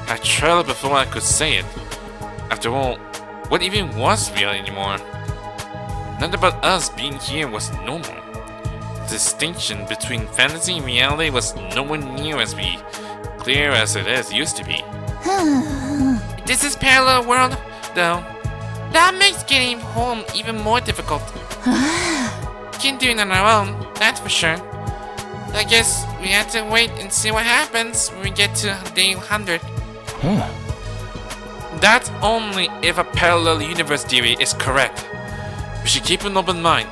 I tried it before I could say it. After all, what even was real anymore? Nothing about us being here was normal. The distinction between fantasy and reality was nowhere near as clear as it used to be. This is parallel world, though. That makes getting home even more difficult. Can't do it on our own, that's for sure. I guess we have to wait and see what happens when we get to day 100. That's only if a parallel universe theory is correct. We should keep an open mind.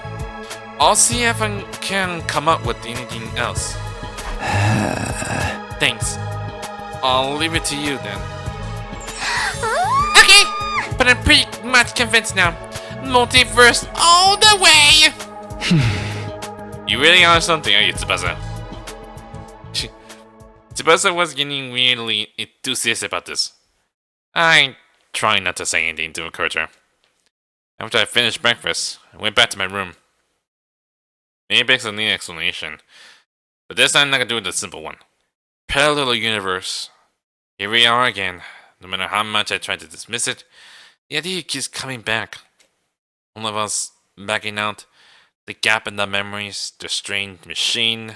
I'll see if I can come up with anything else. Thanks. I'll leave it to you then. Okay, but I'm pretty much convinced now. Multiverse all the way! You really are something, are you, Tsubasa? Tsubasa was getting weirdly enthusiastic about this. I tried not to say anything to encourage her. After I finished breakfast, I went back to my room. Maybe it's a neat explanation, but this time I'm not gonna do the simple one. Parallel universe. Here we are again. No matter how much I try to dismiss it, the idea keeps coming back. All of us backing out, the gap in the memories, the strange machine.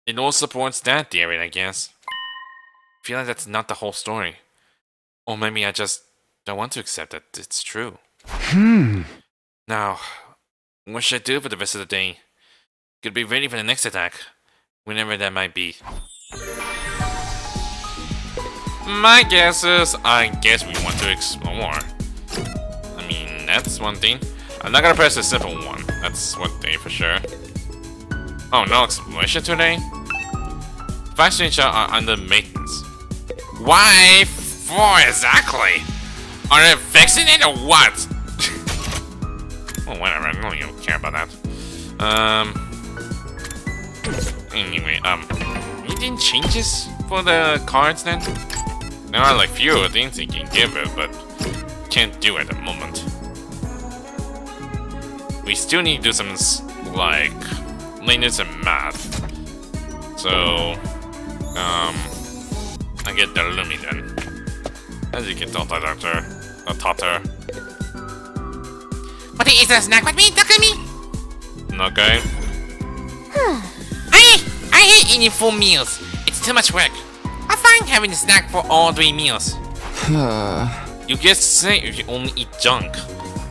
It all supports that theory, I guess. I feel like that's not the whole story. Or maybe I just don't want to accept that it's true. Now, what should I do for the rest of the day? Could be ready for the next attack, whenever that might be. My guess is, I guess we want to explore. I mean, that's one thing. I'm not gonna press the simple one. That's one thing for sure. Oh, no exploration today? Fast screenshots are under maintenance. Why for exactly? Are they fixing it or what? Oh, whatever. I don't even care about that. Anyway, anything changes for the cards then? There are like fewer things you can give it, but can't do at the moment. We still need to do some like lineage and math. So I get the Lumi then. As you can tell, Doctor, Totter. What is a snack with me, Takumi? Okay. I hate eating full meals. It's too much work. I find having a snack for all 3 meals. You get sick if you only eat junk.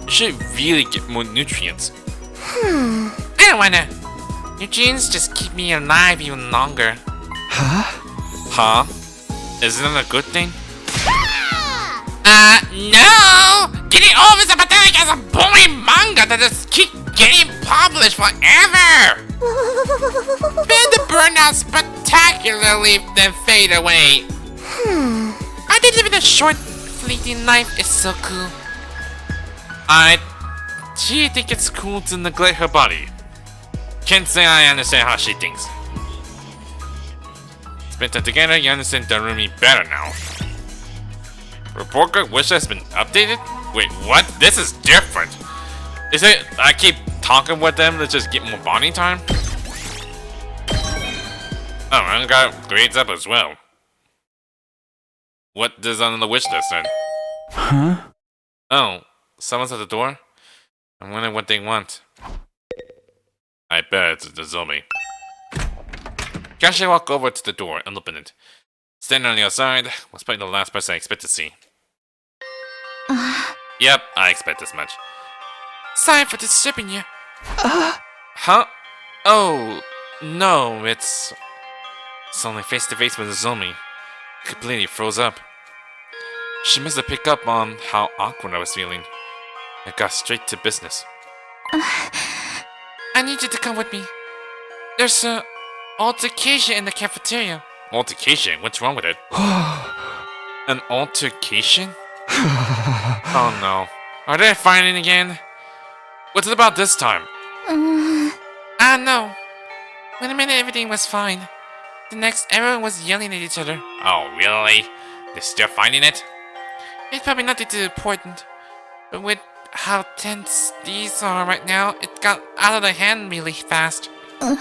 You should really get more nutrients. I don't wanna. Nutrients just keep me alive even longer. Huh? Isn't that a good thing? No! Getting old is as pathetic as a boring manga that just keep getting published forever! Then the burnout spectacularly then fade away. I did live in a short, fleeting life. It's so cool. She think it's cool to neglect her body. Can't say I understand how she thinks. Spent time together, you understand Darumi better now. Report card wish has been updated? Wait, what? This is different. Is it I keep talking with them to just get more bonding time? Oh, I got grades up as well. What is on the wish list then? Huh? Oh, someone's at the door? I'm wondering what they want. I bet it's the zombie. Casually walk over to the door and open it. Standing on the outside was probably the last person I expect to see. Yep, I expect as much. Sorry for disturbing you. Huh? Oh, no, it's only face to face with a zombie. Completely froze up. She must have picked up on how awkward I was feeling. I got straight to business. I need you to come with me. There's a altercation in the cafeteria. Altercation? What's wrong with it? An altercation? Oh no. Are they fighting again? What's it about this time? I don't know. One minute everything was fine. The next everyone was yelling at each other. Oh, really? They're still finding it? It's probably nothing too important. But with how tense these are right now, it got out of the hand really fast. I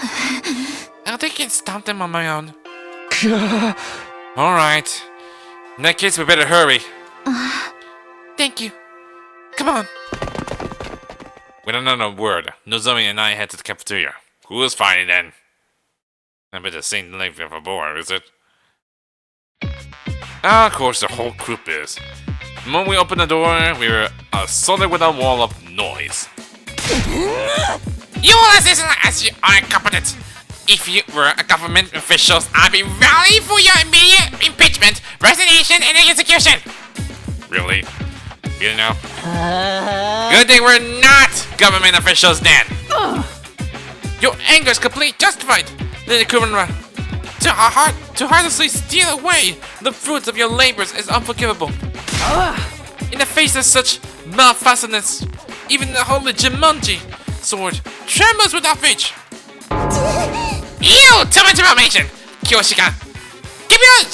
don't think I can stop them on my own. Alright. In that case, we better hurry. Thank you. Come on. With another word, Nozomi and I head to the cafeteria. Who is fighting then? I bet the same length of a boar, is it? Ah, of course, the whole group is. The moment we opened the door, we were assaulted with a wall of noise. You will listen as you are incompetent. If you were a government officials, I'd be rallying for your immediate impeachment, resignation, and execution. Really? You know? Good thing we're not government officials then. Your anger is completely justified, Lady Kurenra. To heartlessly steal away the fruits of your labors is unforgivable. In the face of such malfeasance, even the holy Jumanji sword trembles with outrage. Ew! Too much information! Kyoshika! Give your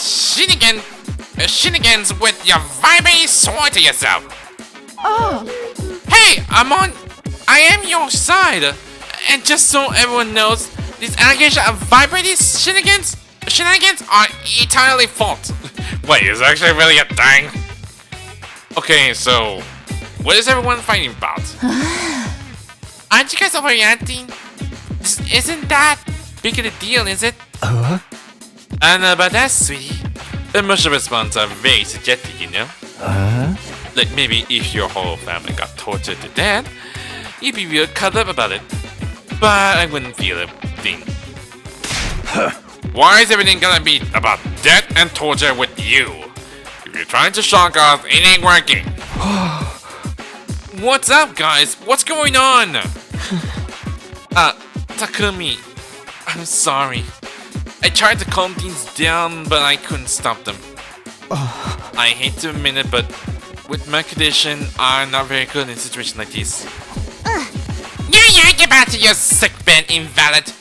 shenanigans with your vibrating sword to yourself! Hey! I am your side! And just so everyone knows, these allegations of vibrating shenanigans are entirely false. Wait, is that actually really a thing? Okay, so what is everyone fighting about? Aren't you guys overreacting? This isn't that big of a deal, is it? And about that, sweetie, emotional responses are very subjective, you know? Like maybe if your whole family got tortured to death, you'd be real cut up about it. But I wouldn't feel a thing. Why is everything gonna be about death and torture with you? If you're trying to shock us, it ain't working. What's up, guys? What's going on? Takumi, I'm sorry. I tried to calm things down, but I couldn't stop them. I hate to admit it, but with my condition, I'm not very good in situations like this. Yeah, get back to your sick bed, invalid.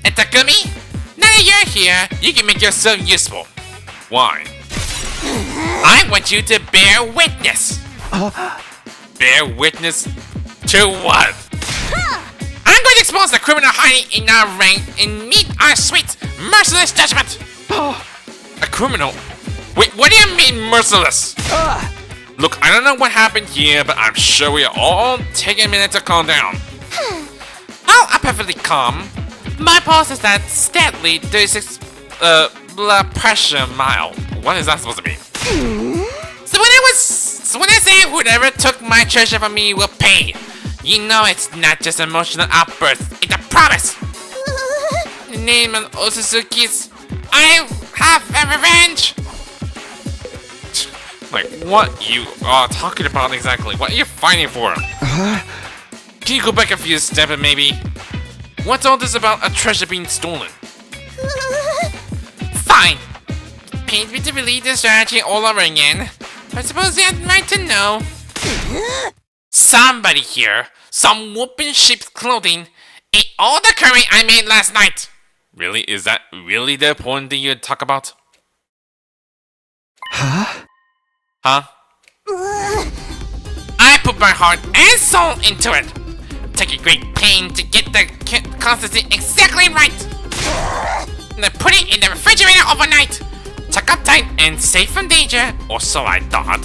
And Takumi, now that you're here, you can make yourself useful. Why? I want you to bear witness. Bear witness to what? I'm going to expose the criminal hiding in our rank and meet our sweet, merciless judgment. A criminal? Wait, what do you mean merciless? Look, I don't know what happened here, but I'm sure we are all taking a minute to calm down. Oh, I'm perfectly calm. My pulse is at steadily 36 blood pressure mild. What is that supposed to mean? So when I say whoever took my treasure from me will pay, you know it's not just emotional outburst, it's a promise. In the name of Otsutsuki's, I have a revenge. Like, what you are talking about exactly? What are you fighting for? Can you go back a few steps maybe? What's all this about a treasure being stolen? Fine. Pains me to relate the strategy all over again. I suppose you'd like to know. Somebody here, some whoop in sheep's clothing, ate all the curry I made last night. Really? Is that really the important thing you talk about? Huh? Huh? I put my heart and soul into it. Taking great pain to get the consistency exactly right. And I put it in the refrigerator overnight. Tuck up tight and safe from danger, or so I thought.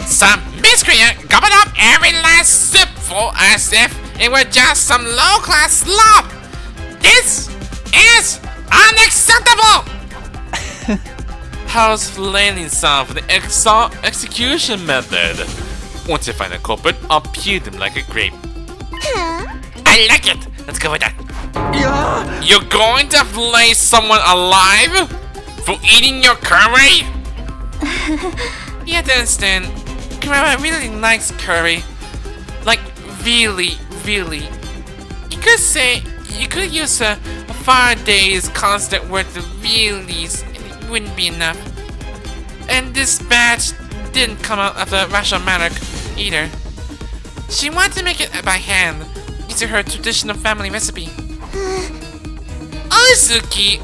Some miscreant gobbled up every last sipful as if it were just some low-class slop. This is unacceptable! How's flailing sound for the execution method? Once you find a culprit, I'll peel them like a grape. I like it. Let's go with that. You're going to flay someone alive? For eating your curry? You have to understand, Grandma really likes curry. Like, really, really. You could use a 5 days constant worth of reallys, and it wouldn't be enough. And this batch didn't come out of the rational manner either. She wanted to make it by hand, using her traditional family recipe. Ozuki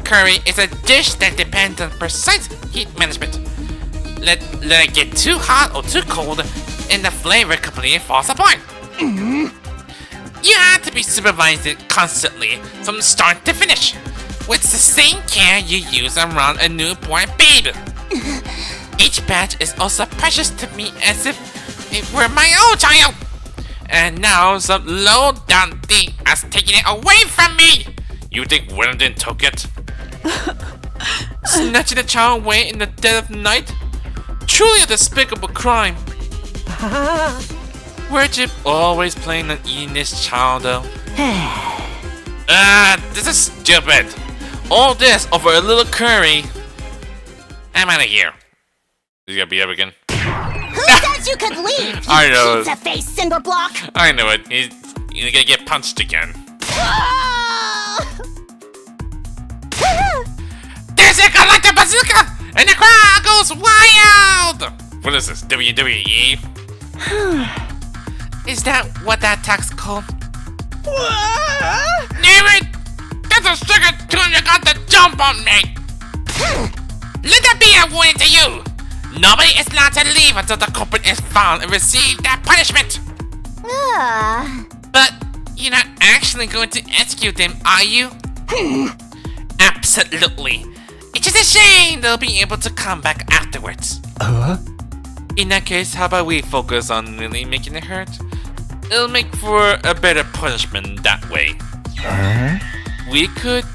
curry is a dish that depends on precise heat management. Let it get too hot or too cold, and the flavor completely falls apart. You have to be supervised constantly from start to finish, with the same care you use around a newborn babe. Each batch is also precious to me as if it were my own child. And now some low-down thing has taken it away from me. You think Wellington took it? Snatching a child away in the dead of night? Truly a despicable crime. Weren't you always planning on eating this child though? This is stupid. All this over a little curry. I'm out of here. Is he gonna be up again? Who says you could leave? I know. Pizza face cinder block. I know it. He's gonna get punched again. There's a galactic bazooka, and the crowd goes wild. What is this? WWE? Is that what that attack's called? Damn it! That's the second time you got the jump on me! Let that be a warning to you! Nobody is allowed to leave until the culprit is found and receive that punishment! But you're not actually going to execute them, are you? Absolutely. It's just a shame they'll be able to come back afterwards. In that case, how about we focus on really making it hurt? It'll make for a better punishment that way. We could,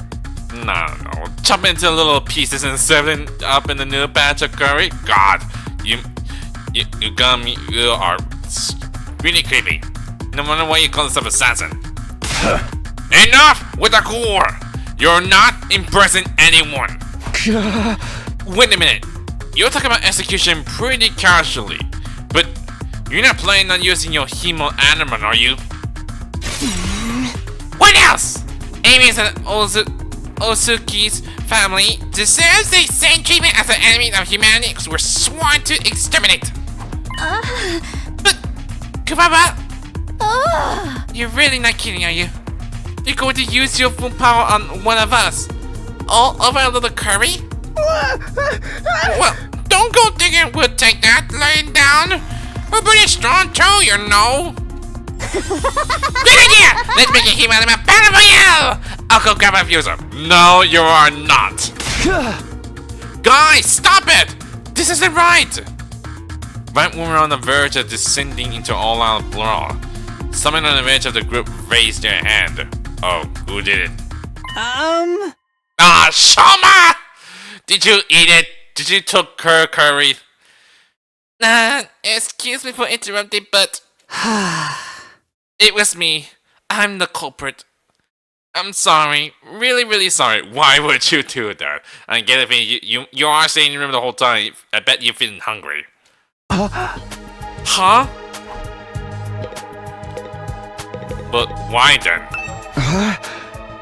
I don't know, chop into little pieces and serve them up in the new batch of curry. God, you got me. You are really creepy. No wonder why you call yourself assassin. Enough with the gore. You're not impressing anyone. Wait a minute. You're talking about execution pretty casually, but you're not planning on using your hemo animal, are you? What else? Enemies of Ozuki's family deserves the same treatment as the enemies of humanity we're sworn to exterminate. But, Kubaba, you're really not kidding, are you? You're going to use your full power on one of us? All over a little curry? Well, don't go thinking we'll take that laying down. We're pretty strong too, you know. Good idea! Let's make a He Man battle royale! I'll go grab a fuser. No, you are not. Guys, stop it! This isn't right! Right when we're on the verge of descending into all-out brawl, someone on the edge of the group raised their hand. Oh, who did it? Ah, Shoma! Did you eat it? Did you took her curry? Excuse me for interrupting, but... It was me. I'm the culprit. I'm sorry. Really, really sorry. Why would you do that? I get it, you are staying in your room the whole time. I bet you're feeling hungry. Huh? But why then?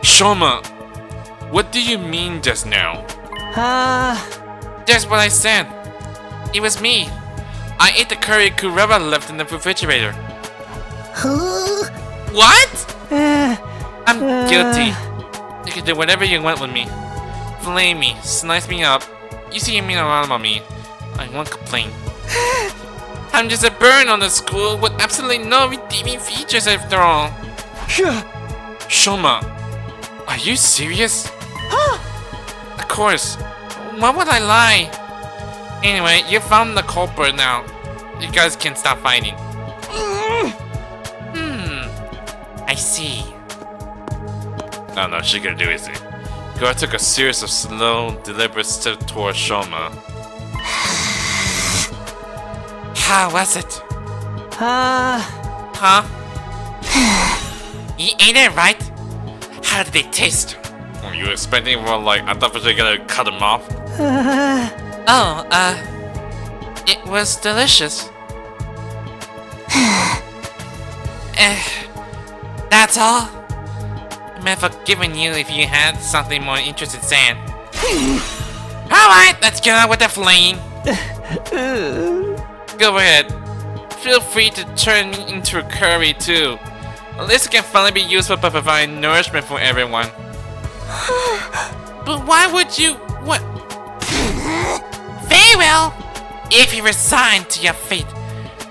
Shoma, what do you mean just now? That's what I said. It was me. I ate the curry Kureva left in the refrigerator. What? I'm guilty. You can do whatever you want with me. Flame me, slice me up. You see me around about me. I won't complain. I'm just a burn on the school with absolutely no redeeming features after all. Shoma, are you serious? Of course. Why would I lie? Anyway, you found the culprit now. You guys can stop fighting. I see. No, she could do easy. Gara took a series of slow, deliberate steps towards Shoma. How was it? Huh? You ate it, right? How did they taste? Were you expecting more like, I thought we were gonna cut him off? It was delicious. That's all? I meant forgiving you if you had something more interesting saying. Alright, let's get on with the flaying. Go ahead. Feel free to turn me into a curry too. At least it can finally be useful by providing nourishment for everyone. But why would you... what? Very well. If you resign to your fate,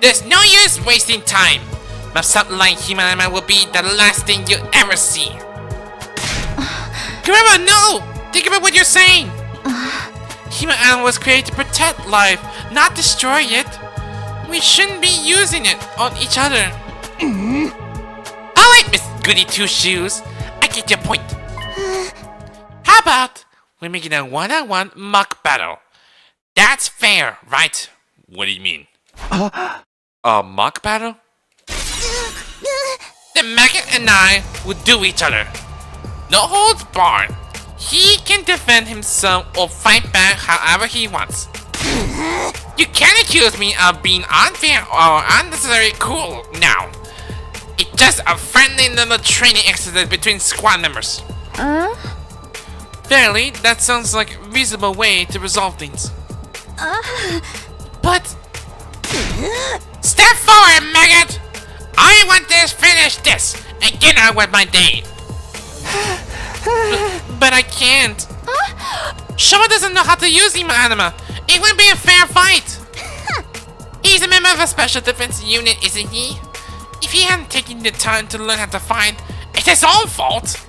there's no use wasting time. My something like Himanama will be the last thing you'll ever see. Remember, no! Think about what you're saying! Himanama was created to protect life, not destroy it. We shouldn't be using it on each other. Alright, Miss Goody Two Shoes. I get your point. How about we make it a one-on-one mock battle? That's fair, right? What do you mean? A mock battle? The maggot and I will do each other. No holds barred. He can defend himself or fight back however he wants. You can't accuse me of being unfair or unnecessarily cruel now. It's just a friendly little training exercise between squad members. Fairly, that sounds like a reasonable way to resolve things. But... Step forward, maggot! I want to finish this and get on with my day. But I can't. Shoma doesn't know how to use Himanama. It wouldn't be a fair fight. He's a member of a special defense unit, isn't he? If he hadn't taken the time to learn how to fight, it's his own fault.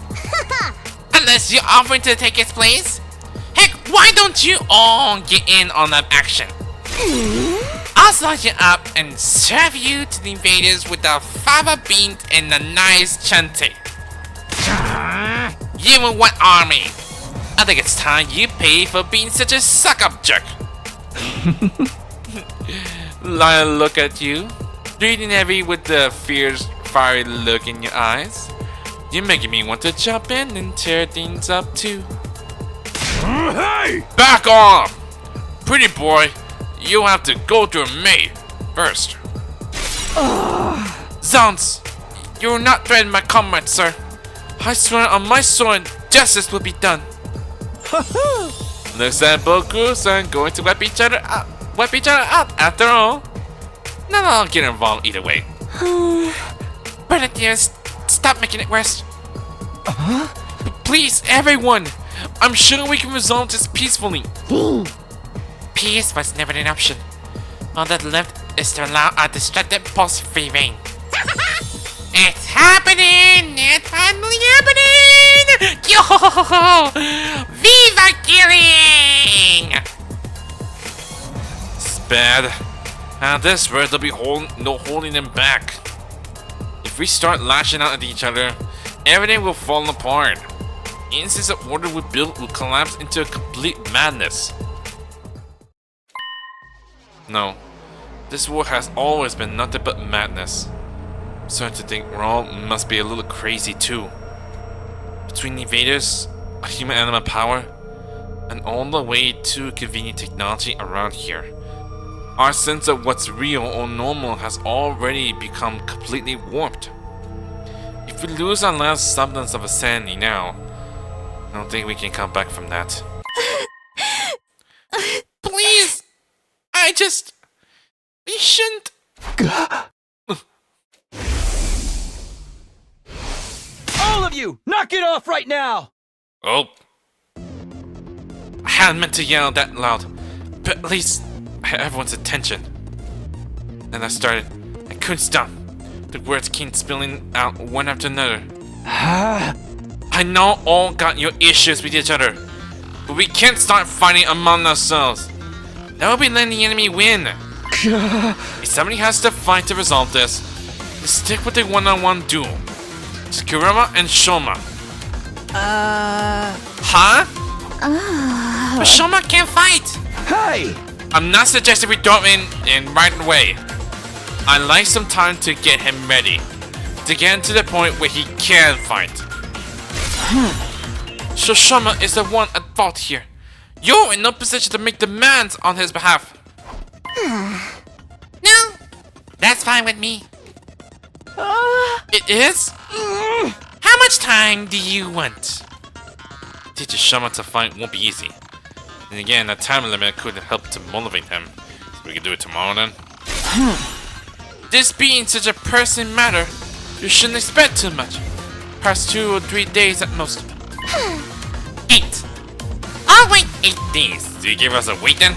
Unless you're offering to take his place. Heck, why don't you all get in on that action? I'll slice you up and serve you to the invaders with the fava beans and the nice chante. You and what army? I think it's time you pay for being such a suck-up jerk. I look at you, breathing heavy with the fierce, fiery look in your eyes. You're making me want to jump in and tear things up too. Hey! Back off! Pretty boy, you'll have to go through me first. Zounds! You will not threaten my comrade, sir. I swear on my sword, justice will be done. Looks like both groups are going to wipe each other out after all. Not that I'll get involved either way. Brother dears, stop making it worse. Please, everyone! I'm sure we can resolve this peacefully. Peace was never an option. All that left is to allow our distracted pulse free reign. It's happening! It's finally happening! Yo! Viva killing! It's bad. At this rate, there'll be no holding them back. If we start lashing out at each other, everything will fall apart. The instance of order we built will collapse into a complete madness. No, this war has always been nothing but madness. I'm starting to think we're all must be a little crazy too. Between the invaders, a human animal power, and all the way too convenient technology around here, our sense of what's real or normal has already become completely warped. If we lose our last semblance of a sanity now, I don't think we can come back from that. Please! We shouldn't. All of you, knock it off right now! Oh. I hadn't meant to yell that loud, but at least I had everyone's attention. Then I couldn't stop. The words came spilling out one after another. I know all got your issues with each other, but we can't start fighting among ourselves. That would be letting the enemy win. If somebody has to fight to resolve this, let's stick with the one-on-one duel. It's Kurama and Shoma. Huh? But Shoma can't fight! Hey! I'm not suggesting we throw him in right away. I'd like some time to get him ready. To get to the point where he can fight. Shoshama is the one at fault here. You're in no position to make demands on his behalf. No, that's fine with me. It is? How much time do you want? Teaching Shama to fight won't be easy. And again, a time limit could help to motivate him. So we can do it tomorrow then? This being such a pressing matter, you shouldn't expect too much. Perhaps 2 or 3 days at most. 8. I'll wait 8 days. Do you give us a wait then?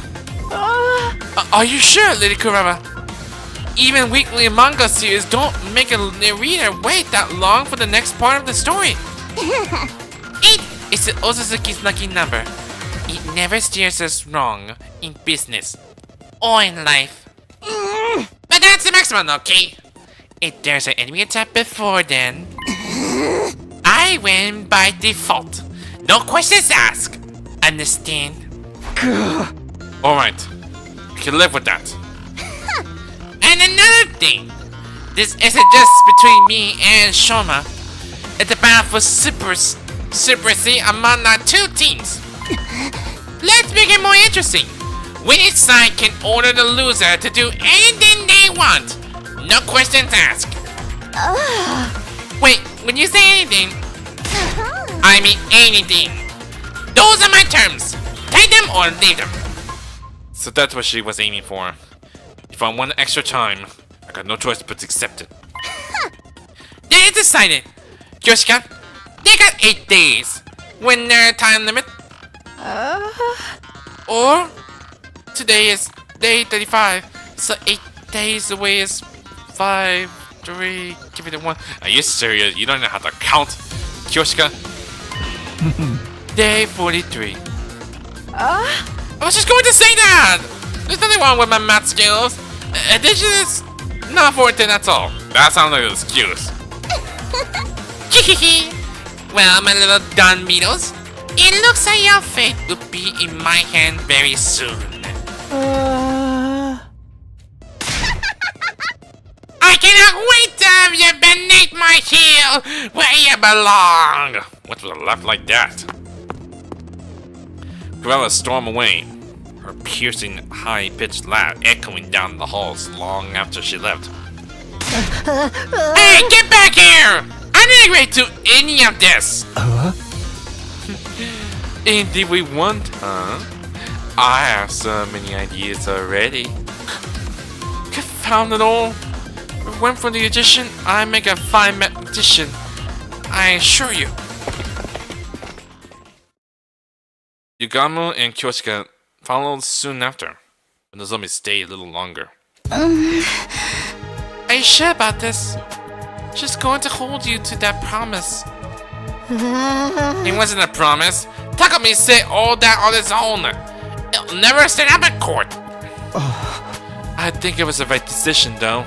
Are you sure, Lady Kurama? Even weekly manga series don't make a reader wait that long for the next part of the story. 8 is the Osazuki's lucky number. It never steers us wrong in business or in life. But that's the maximum, okay? If there's an enemy attack before then, I win by default. No questions asked. Understand? Alright. We can live with that. And another thing, this isn't just between me and Shoma. It's a battle for supremacy among our 2 teams. Let's make it more interesting. When each side can order the loser to do anything they want. No questions asked. Wait, when you say anything, I mean anything. Those are my terms. Take them or leave them. So that's what she was aiming for. If I want extra time, I got no choice but to accept it. Then it's decided. Yoshika, they got 8 days. When their time limit. Or today is day 35, so 8 days away is 5, 3, give it a 1. Are you serious? You don't know how to count? Kyoshika? Day 43. I was just going to say that! There's nothing wrong with my math skills. Addition is not 14, that's all. That sounds like an excuse. Well, my little Don Beetles, it looks like your fate will be in my hand very soon. I cannot wait to have you beneath my heel where you belong! What was left like that? Cruella stormed away, her piercing, high-pitched laugh echoing down the halls long after she left. Hey, get back here! I didn't agree to any of this! Indeed we want, huh? I have so many ideas already. Confound it all! If it went for the magician, I make a fine magician. I assure you. Yugamo and Kyoshika followed soon after, when the zombies stayed a little longer. Are you sure about this? She's going to hold you to that promise. It wasn't a promise. Takumi said all that on his own. It'll never stand up in court. I think it was the right decision, though.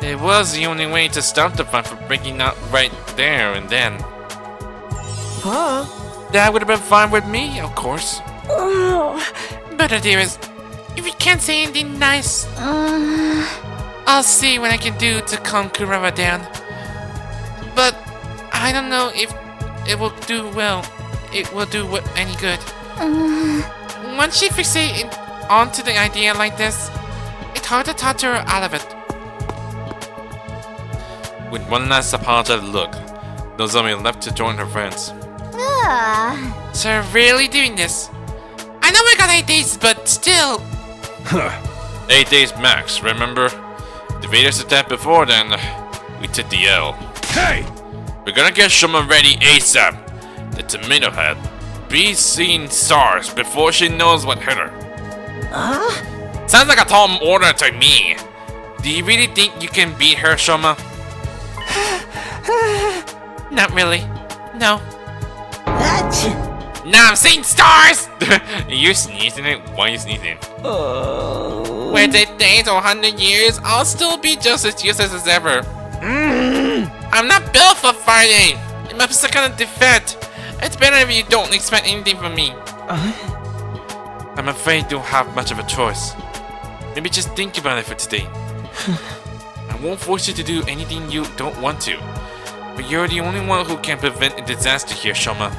It was the only way to stop the fun from breaking out right there and then. Huh? That would have been fine with me, of course. But dearest, if you can't say anything nice, I'll see what I can do to calm Kurama down. But I don't know if it will do well. It will do any good. Once she fixates onto the idea like this, it's hard to talk to her out of it. With one last apologetic look, Nozomi left to join her friends. So we're really doing this? I know we got 8 days, but still. 8 days max, remember? The Invaders attacked before then. We took the L. Hey! We're gonna get Shoma ready ASAP. The tomato head be seeing stars before she knows what hit her. Sounds like a tall order to me. Do you really think you can beat her, Shoma? Not really. No. Now I'm seeing stars! You're sneezing it? Why are you sneezing? Whether it days or 100 years, I'll still be just as useless as ever. I'm not built for fighting. It must be kind of defeat. It's better if you don't expect anything from me. I'm afraid you don't have much of a choice. Maybe just think about it for today. I won't force you to do anything you don't want to. But you're the only one who can prevent a disaster here, Shoma.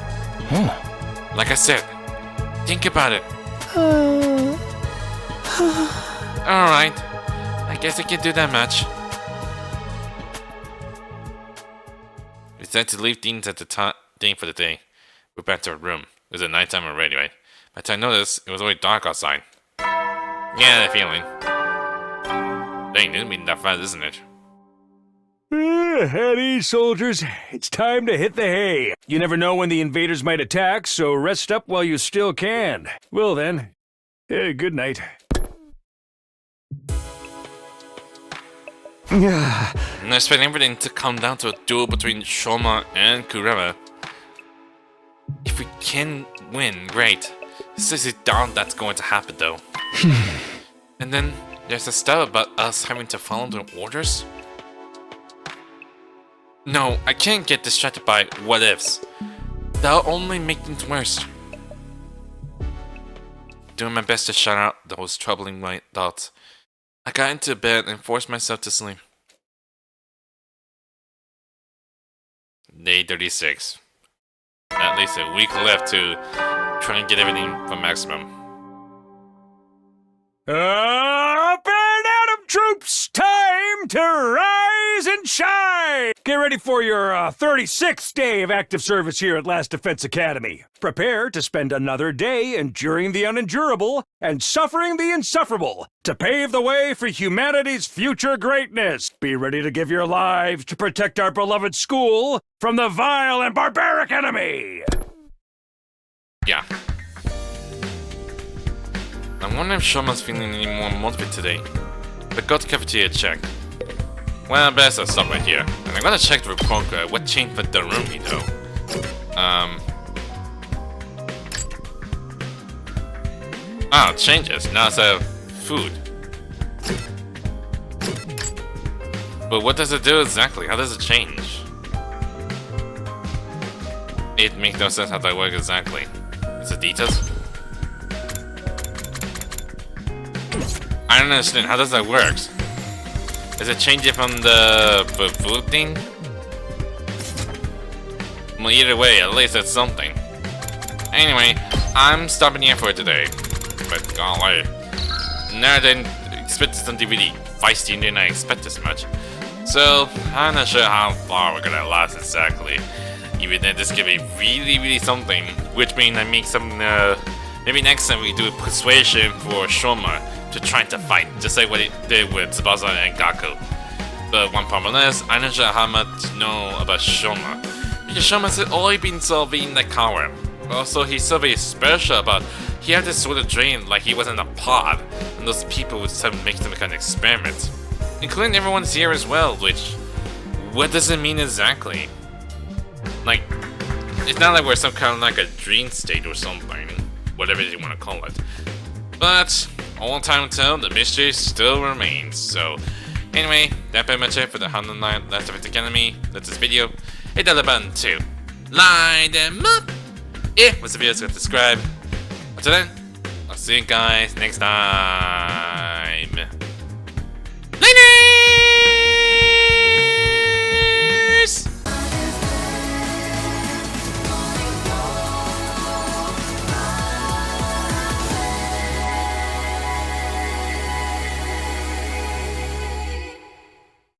Like I said, think about it. Alright. I guess I can do that much. We decided to leave things at the thing for the day. We're back to our room. It was at nighttime already, right? By the time I noticed, it was already dark outside. Yeah, that feeling. Dang, it didn't mean that fast, isn't it? At ease, soldiers. It's time to hit the hay. You never know when the invaders might attack, so rest up while you still can. Well then, good night. And I expect everything to come down to a duel between Shoma and Kurama. If we can win, great. Seriously doubt that's going to happen though. And then there's the stuff about us having to follow the orders. No, I can't get distracted by what ifs. That'll only make things worse. Doing my best to shut out those troubling white thoughts, I got into bed and forced myself to sleep. Day 36. At least a week left to try and get everything from maximum. Up and at 'em, troops! Time to rise and shine! Get ready for your 36th day of active service here at Last Defense Academy. Prepare to spend another day enduring the unendurable and suffering the insufferable to pave the way for humanity's future greatness. Be ready to give your lives to protect our beloved school from the vile and barbaric enemy! Yeah. I wonder if Shoma's feeling any more motivated today. But go to cafeteria to check. Well, best I'll stop right here. And I'm gonna check the report card. What changed with the roomie though? Oh, it changes. Now it's food. But what does it do exactly? How does it change? It makes no sense how that works exactly. Is it details? I don't understand. How does that work? Is it changing from the food thing? Well, either way, at least it's something. Anyway, I'm stopping here for today. But golly, no, I didn't expect this on DVD. Feisty didn't I expect this much. So I'm not sure how far we're gonna last exactly. Even then, this could be really something. Which means I make some. Maybe next time we do a persuasion for Shoma to try to fight, just like what he did with Tsubasa and Gaku. But one problem is, I'm not sure how much to know about Shoma. Because Shoma's always been so being the coward. Also, he's so very special about he had this sort of dream like he was in a pod, and those people would make some kind of experiment. Including everyone's here as well, which, what does it mean exactly? Like, it's not like we're some kind of like a dream state or something, whatever you want to call it. But, all time will tell, the mystery still remains. So, anyway, that pretty much it for the 109 Last of Us Academy. That's this video. Hit that button too. Line them up! If what's the video, subscribe. Until then, I'll see you guys next time.